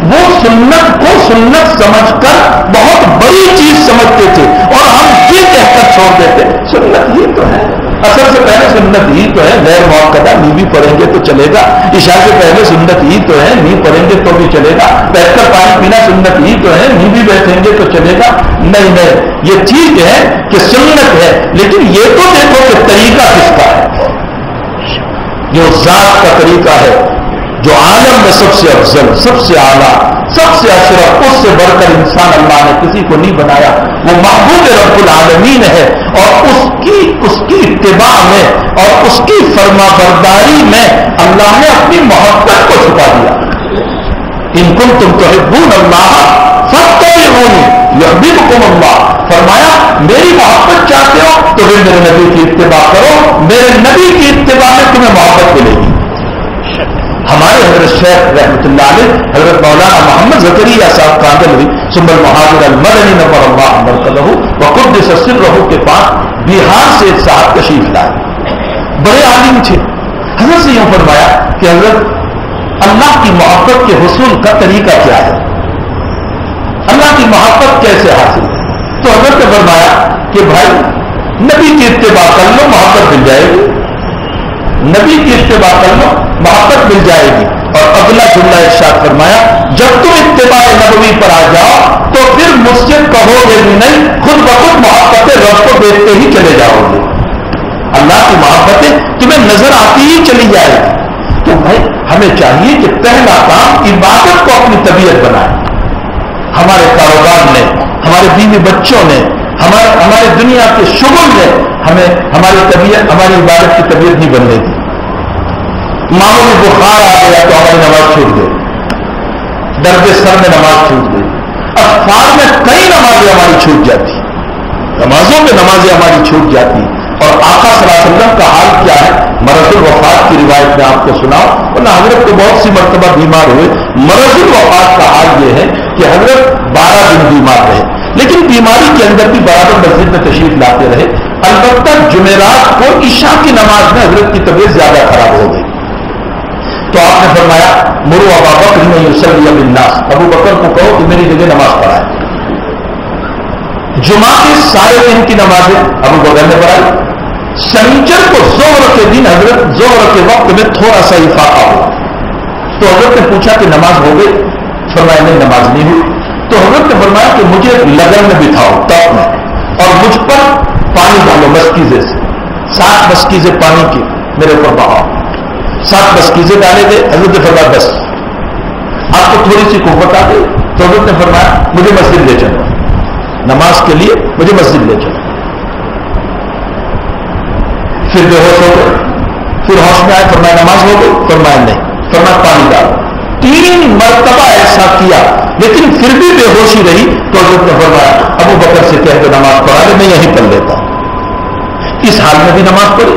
[SPEAKER 2] وہ سنت کو سنت سمجھ کر بہت بڑی چیز سمجھتے تھے اور ہم یہ کہہ کر چھوڑ دیتے سنت ہی تو ہے. اصل سے پہلے سنت ہی تو ہے، غیر موقع نہیں بھی پڑھیں گے تو چلے گا. عشاء سے پہلے سنت ہی تو ہے، نہیں پڑھیں گے تو بھی چلے گا. بیٹھ کر پانی پینا سنت ہی تو ہے، نہیں بھی بیٹھیں گے تو چلے گا. نہیں، یہ ٹھیک ہے کہ سنت ہے، لیکن یہ تو دیکھو کہ طریقہ کس کا ہے. جو ذات کا طریقہ ہے، جو عالم میں سب سے افضل، سب سے اعلیٰ، سب سے اشرف، اس سے بڑھ کر انسان اللہ نے کسی کو نہیں بنایا. وہ محبوب رب العالمین ہے اور اس کی اتباع میں اور اس کی فرما برداری میں اللہ نے اپنی محبت کو چھپا دیا. ان کنتم تحبون اللہ فاتبعونی یحببکم اللہ. فرمایا میری محبت چاہتے ہو تو پھر میرے نبی کی اتباع کرو، میرے نبی کی اتباع میں تمہیں محبت ملے گی. ہمارے حضرت شیخ رحمۃ اللہ علیہ حضرت مولانا محمد زکریا صاحب کاندلوی ثم المہاجر المدنی نور اللہ مرکزہ وقدس سرہ کے پاس بہار سے ایک صاحب تشریف لائے، بڑے عالم تھے. حضرت یوں فرمایا کہ حضرت اللہ کی محبت کے حصول کا طریقہ کیا ہے، اللہ کی محبت کیسے حاصل ہے؟ تو حضرت نے فرمایا کہ بھائی نبی کی اتباع کر لو، محبت مل جائے گی، نبی کی اتباع کر لو، محبت مل جائے گی۔ اور اگلا جملہ ارشاد فرمایا جب تم اتباع نبوی پر آ جاؤ تو پھر مجھ سے کہو گے بھی نہیں، خود بخود محبت رب کو دیکھتے ہی چلے جاؤ گے، اللہ کی محبتیں تمہیں نظر آتی ہی چلی جائے گی۔ تو بھائی ہمیں چاہیے کہ پہلا کام عبادت کو اپنی طبیعت بنائے۔ ہمارے کاروبار نے، ہمارے بیوی بچوں نے، ہمارے دنیا کے شغل نے ہمیں ہماری طبیعت، ہماری عبادت کی طبیعت نہیں بننے دی۔ معمولی بخار آ گیا تو ہماری نماز چھوٹ گئی، درد سر میں نماز چھوٹ گئی، اخبار میں کئی نمازیں ہماری چھوٹ جاتی، نمازوں میں نمازیں ہماری چھوٹ جاتی۔ اور آقا صلی اللہ علیہ وسلم کا حال کیا ہے، مرض الوفات کی روایت میں آپ کو سناؤ، ورنہ حضرت کو بہت سی مرتبہ بیمار ہوئے۔ مرض الوفات کا حال یہ ہے کہ حضرت 12 دن بیمار رہے، لیکن بیماری کے اندر بھی برابر مسجد میں تشریف لاتے رہے۔ البتہ جمعرات کو عشاء کی نماز میں حضرت کی طبیعت زیادہ خراب ہو گئی، تو آپ نے فرمایا مرو ابا بکر ان یصلی بالناس، ابو بکر کو کہو کہ میری جگہ نماز پڑھائے۔ جمعہ کے سارے دن کی نمازیں ابو بکر نے پڑھائی۔ سنیچر کو ظہر کے دن حضرت ظہر کے وقت میں تھوڑا سا افاقہ ہوا، تو حضرت نے پوچھا کہ نماز ہو گئی؟ فرمایا نہیں نماز نہیں ہوئی۔ تو حضرت نے فرمایا کہ مجھے لگن میں بٹھاؤ تپ میں، اور مجھ پر پانی ڈالو مسکیزے سے، 7 مسکیزے پانی کی میرے اوپر بہاؤ۔ 7 مسکیزے ڈالے گئے، حضرت نے فرمایا بس آپ کو تھوڑی سی قوت آ گئی، تو حضرت نے فرمایا مجھے مسجد لے چلو، نماز کے لیے مجھے مسجد لے چلو۔ پھر بے ہوش ہو گئے، پھر ہوش میں آئے، فرمایا نماز ہو گئی؟ فرمایا نہیں، فرمایا پانی ڈالو۔ 3 مرتبہ ایسا کیا لیکن پھر بھی بے ہوشی رہی، تو حضرت نے فرمایا ابو بکر سے کہہ کے نماز پڑھا لے، میں یہیں پڑھ لیتا ہوں۔ اس حال میں بھی نماز پڑھی۔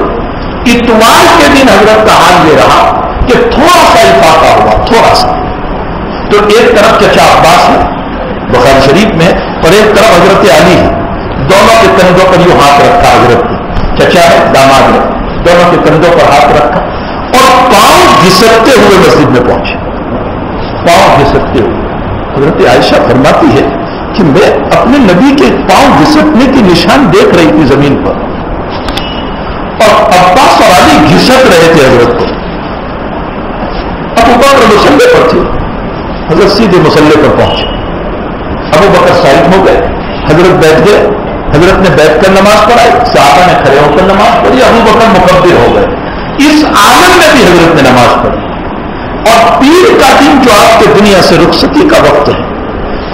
[SPEAKER 2] اتوار کے دن حضرت کا حال یہ رہا کہ تھوڑا سا افاقہ ہوا، تھوڑا سا، تو ایک طرف چچا عباس ہے بخاری شریف میں، اور ایک طرف حضرت علی ہے، دونوں کے کندھوں پر یوں ہاتھ رکھا حضرت نے، چچا ہے داماد ہے، دونوں کے کندھوں پر ہاتھ رکھا اور پاؤں گھسٹتے ہوئے مسجد میں پہنچے، پاؤں گھسٹتے ہوئے۔ حضرت عائشہ فرماتی ہے کہ میں اپنے نبی کے پاؤں گھسٹنے کی نشان دیکھ رہی تھی زمین پر، اور عباس اور علی گھسٹ رہے تھے حضرت کو۔ ابو بکر مسلح پر تھے، حضرت سیدھے مسلح پر پہنچے، ابو بکر سائد ہو گئے، حضرت بیٹھ گئے، حضرت نے بیٹھ کر نماز پڑھائی، صحابہ نے کھڑے ہو کر نماز پڑھی، ابو بکر مکبر ہو گئے۔ اس عالم میں بھی حضرت نے نماز پڑھی۔ اور پیر کا دن جو آپ کے دنیا سے رخصتی کا وقت ہے،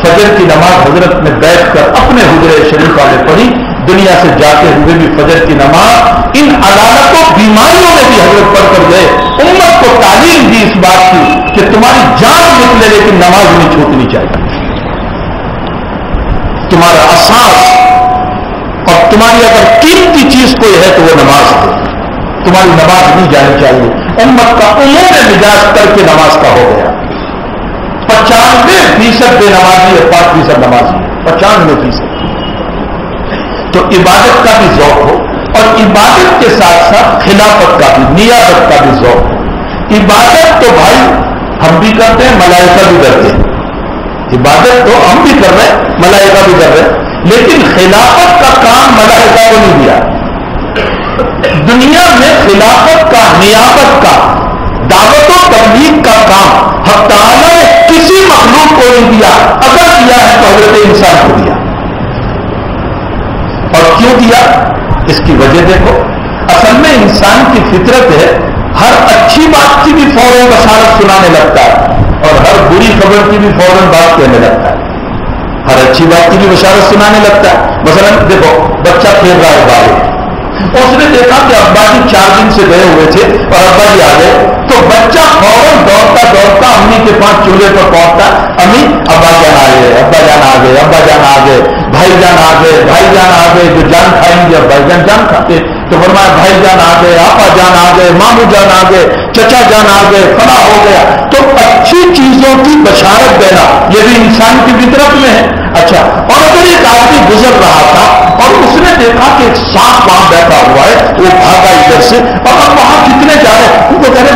[SPEAKER 2] فجر کی نماز حضرت نے بیٹھ کر اپنے حجرے شریف والے پڑھی، دنیا سے جاتے ہوئے بھی فجر کی نماز۔ ان علامتوں بیماریوں میں بھی حضرت پڑھ کر گئے، امت کو تعلیم دی اس بات کی کہ تمہاری جان نکلے لیکن نماز نہیں چھوٹنی چاہیے، تمہارا اساس اور تمہاری اگر قیمتی چیز کوئی ہے تو وہ نماز ہے، تمہاری نماز نہیں جانی چاہیے۔ امت کا عموم مزاج کر کے نماز کا ہو گیا، 95% بے نمازی ہے، 5% نمازی ہے، 95%۔ تو عبادت کا بھی ذوق ہو، اور عبادت کے ساتھ ساتھ خلافت کا بھی، نیابت کا بھی ذوق ہو۔ عبادت تو بھائی ہم بھی کرتے ہیں، ملائکہ بھی کرتے ہیں، عبادت تو ہم بھی کر رہے ہیں، ملائکہ بھی کر رہے ہیں، لیکن خلافت کا کام ملائکہ کو نہیں دیا۔ دنیا میں خلافت کا، نیابت کا، دعوت و تبلیغ کا کام حق تعالیٰ نے کسی مخلوق کو نہیں دیا، اگر دیا ہے تو حضرت انسان کو دیا۔ اور کیوں دیا؟ اس کی وجہ دیکھو، اصل میں انسان کی فطرت ہے، ہر اچھی بات کی بھی فوراً بشارت سنانے لگتا ہے، اور ہر بری خبر کی بھی فوراً بات کہنے لگتا ہے، ہر اچھی بات کی بھی بشارت سنانے لگتا ہے۔ مثلا دیکھو بچہ کھیل رہا ہے باہر، اس نے دیکھا کہ ابا جی 4 دن سے گئے ہوئے تھے اور ابا جی آ گئے، تو بچہ فوراً دوڑتا دوڑتا امی کے پاس چولہے پر پہنچتا، امی ابا جان آ گئے، ابا جان آ گئے، ابا جان آ گئے، بھائی جان آ گئے، بھائی جان آ گئے، جو جان کھائیں گے اور بھائی جان جان کھاتے، تو فرمایا بھائی جان آ گئے، آپا جان آ گئے، ماموں جان آ گئے، چچا جان آ گئے، فلاں ہو گیا۔ تو اچھی چیزوں کی بشارت دینا یہ بھی انسان کی فطرت میں ہے۔ اچھا، اور اگر ایک آدمی گزر رہا تھا اور اس نے دیکھا کہ ایک سانپ وہاں بیٹھا ہوا ہے، وہ بھاگا ادھر سے، اور اب وہاں کتنے جا رہے ہیں، ان کو کہہ رہے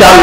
[SPEAKER 2] 4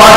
[SPEAKER 2] 5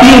[SPEAKER 2] 3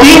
[SPEAKER 2] 3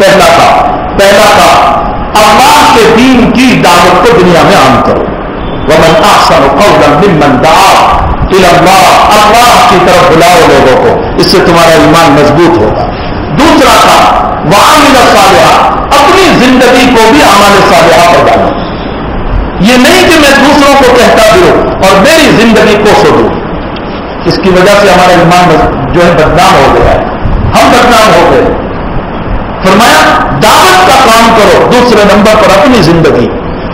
[SPEAKER 2] پہلا کام اللہ کے دین کی دعوت کو دنیا میں عام کرو. ومن احسن قولا ممن دعا الی اللہ، اللہ کی طرف بلاؤ لوگوں کو، اس سے تمہارا ایمان مضبوط ہوگا. دوسرا کام وعمل صالحا، اپنی زندگی کو بھی اعمال صالحہ پر ڈالو. یہ نہیں کہ میں دوسروں کو کہتا پھروں اور میری زندگی کو سدوں. اس کی وجہ سے ہمارا ایمان جو ہے بدنام ہو گیا ہے، ہم بدنام ہو گئے. فرمایا دعوت کا کام کرو، دوسرے نمبر پر اپنی زندگی.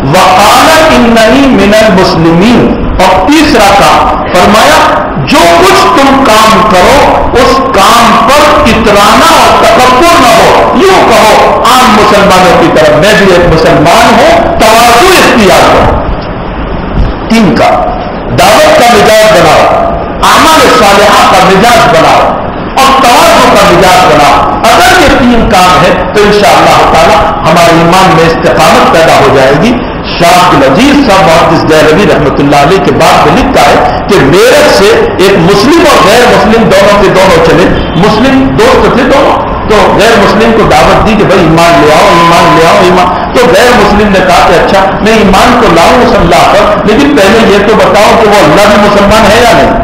[SPEAKER 2] وقال اننی من المسلمین، اور تیسرا کام فرمایا جو کچھ تم کام کرو اس کام پر اترانا اور تکبر نہ ہو، یوں کہو عام مسلمانوں کی طرح میں بھی ایک مسلمان ہوں، تواضع اختیار کرو. تین کا دعوت کا مزاج بناؤ، اعمال صالحہ کا مزاج بناؤ اور تواضع کا مزاج بناؤ. اگر یہ تین کام ہے تو انشاءاللہ تعالی ہمارے ایمان میں استقامت پیدا ہو جائے گی. شاہ عبدالعزیز صاحب محدث دہلوی رحمۃ اللہ علیہ کے بعد میں لکھتا ہے کہ میرٹھ سے ایک مسلم اور غیر مسلم دونوں کے دونوں چلے. مسلم دوست تھے دونوں، تو غیر مسلم کو دعوت دی کہ بھائی ایمان لے آؤ، ایمان لے آؤ، ایمان. تو غیر مسلم نے کہا کہ اچھا میں ایمان کو لاؤں اس اللہ پر، لیکن پہلے یہ تو بتاؤ کہ وہ اللہ بھی مسلمان ہے یا نہیں.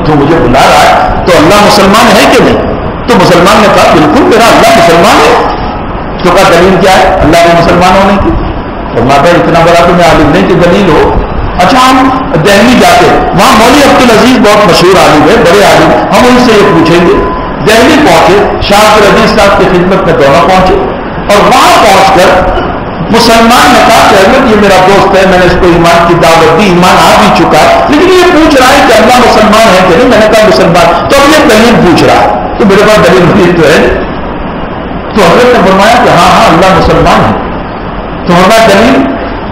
[SPEAKER 2] تو مجھے بلا رہا ہے تو اللہ مسلمان ہے کہ نہیں؟ تو مسلمان نے کہا بالکل میرا اللہ مسلمان ہے. تو کہا دلیل کیا ہے اللہ کے مسلمان ہونے کی؟ تو ماتا اتنا بڑا تو میں عالم نہیں کہ دلیل ہو. اچھا ہم دہلی جاتے، وہاں مولوی عبدالعزیز بہت مشہور عالم ہے، بڑے عالم، ہم ان سے یہ پوچھیں گے. دہلی پہنچے، شاہ عبدالعزیز صاحب کی خدمت میں دونوں پہنچے اور وہاں پہنچ کر مسلمان نے کہا کہ احمد یہ میرا دوست ہے، میں نے اس کو ایمان کی دعوت دی، ایمان آ بھی چکا ہے، لیکن یہ پوچھ رہا ہے کہ اللہ مسلمان ہے کہ نہیں. میں نے کہا مسلمان. تو اب یہ دلیل پوچھ رہا ہے تو میرے پاس دلیل تو ہے. تو حضرت نے فرمایا کہ ہاں اللہ مسلمان ہے. تو ہمارا دلیل؟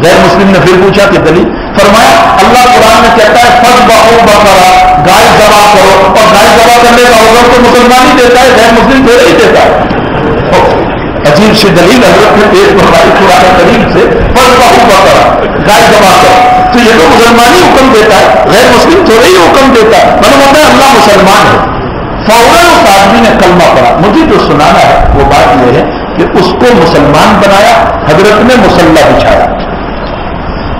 [SPEAKER 2] غیر مسلم نے پھر پوچھا کہ دلیل؟ فرمایا اللہ قرآن میں کہتا ہے فذبحوا بقرہ، گائے ذبح کرو، اور گائے ذبح کرنے کا حکم تو مسلمان ہی دیتا ہے، غیر مسلم تھوڑے ہی دیتا ہے. عجیب سی دلیل حضرت نے پیش فرمائی قرآن دلیل سے، فذبحوا بقرہ، گائے ذبح کرو. تو یہ تو مسلمان ہی حکم دیتا ہے، غیر مسلم تھوڑے ہی حکم دیتا ہے. معلوم ہوتا ہے اللہ مسلمان ہے. فوراً اس آدمی نے کلمہ پڑھا. مجھے جو سنانا ہے وہ بات یہ ہے کہ اس کو مسلمان بنایا، حضرت نے مصلی بچھایا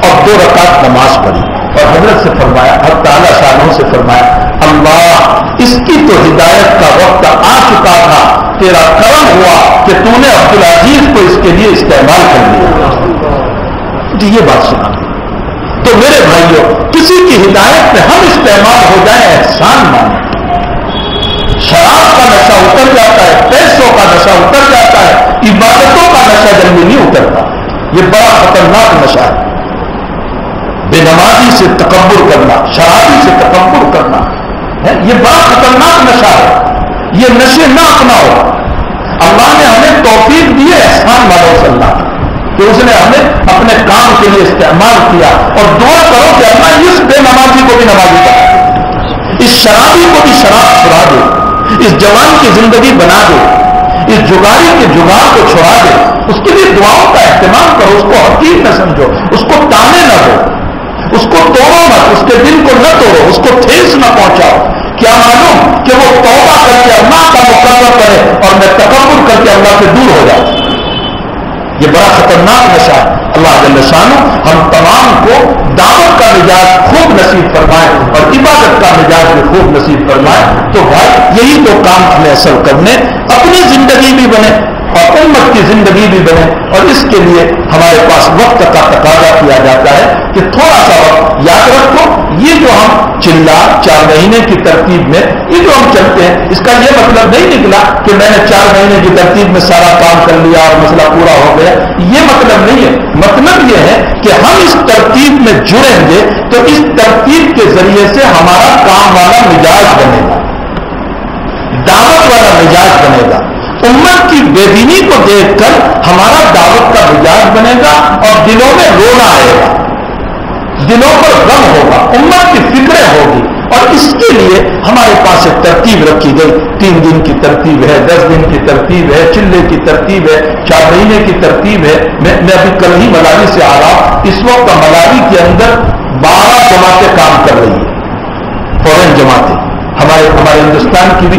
[SPEAKER 2] اور 2 رکعت نماز پڑھی اور حضرت سے فرمایا، حضرت تعالیٰ شانہ سے فرمایا اللہ اس کی تو ہدایت کا وقت آ چکا تھا، تیرا کرم ہوا کہ تو نے عبدالعزیز کو اس کے لیے استعمال کر لیا. یہ بات سنا. تو میرے بھائیوں کسی کی ہدایت میں ہم استعمال ہو جائیں احسان مانیں. شراب کا نشہ اتر جاتا ہے، پیسوں کا نشہ اتر جاتا ہے، عبادتوں کا نشہ جلدی نہیں اترتا. یہ بڑا خطرناک نشہ ہے. بے نمازی سے تکبر کرنا، شرابی سے تکبر کرنا، یہ بڑا خطرناک نشہ ہے. یہ نشے نہ اپناؤ. اللہ نے ہمیں توفیق دی ہے، احسان مانو صلی اللہ کہ اس نے ہمیں اپنے کام کے لیے استعمال کیا. اور دعا کرو کہ اللہ اس بے نمازی کو بھی نمازی بنا، اس شرابی کو بھی شراب چھڑا دے، اس جوان کی زندگی بنا دے، اس جگاری کے جگار کو چھڑا دے. اس کے لیے دعاؤں کا اہتمام کرو، اس کو حقیر نہ سمجھو، اس کو تانے نہ دو، اس کو توڑو مت، اس کے دل کو نہ توڑو، اس کو ٹھیس نہ پہنچاؤ. کیا معلوم کہ وہ توبہ کر کے اللہ کا مقرر کرے اور میں تکبر کر کے اللہ سے دور ہو جاؤں. یہ بڑا خطرناک نشہ ہے. اللہ جل شانہ ہم تمام کو دعوت کا مزاج خوب نصیب فرمائے اور عبادت کا مزاج بھی خوب نصیب فرمائے. تو بھائی یہی تو کام ہمیں اصل کرنے، اپنی زندگی بھی بنے اور امت کی زندگی بھی بنے. اور اس کے لیے ہمارے پاس وقت کا تقاضا کیا جاتا ہے کہ تھوڑا سا وقت یاد رکھو. یہ جو ہم چلا 4 مہینے کی ترتیب میں یہ جو ہم چلتے ہیں، اس کا یہ مطلب نہیں نکلا کہ میں نے 4 مہینے کی ترتیب میں سارا کام کر لیا اور مسئلہ پورا ہو گیا. یہ مطلب نہیں ہے. مطلب یہ ہے کہ ہم اس ترتیب میں جڑیں گے تو اس ترتیب کے ذریعے سے ہمارا کام والا مزاج بنے گا، دعوت والا مزاج بنے گا. امت کی بے دینی کو دیکھ کر ہمارا دعوت کا مزاج بنے گا اور دلوں میں رونا آئے گا، دلوں پر غم ہوگا، امت کی فکریں ہوگی. اور اس کے لیے ہمارے پاس ایک ترتیب رکھی گئی. 3 دن کی ترتیب ہے، 10 دن کی ترتیب ہے، چلے کی ترتیب ہے، 4 مہینے کی ترتیب ہے. میں ابھی کل ہی ملاوی سے آ رہا ہوں. اس وقت ملاوی کے اندر 12 جماعتیں کام کر رہی ہیں، فورن جماعتیں. ہمارے ہندوستان کی بھی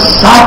[SPEAKER 2] 7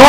[SPEAKER 2] 2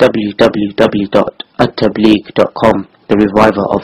[SPEAKER 1] www.attableek.com, the reviver of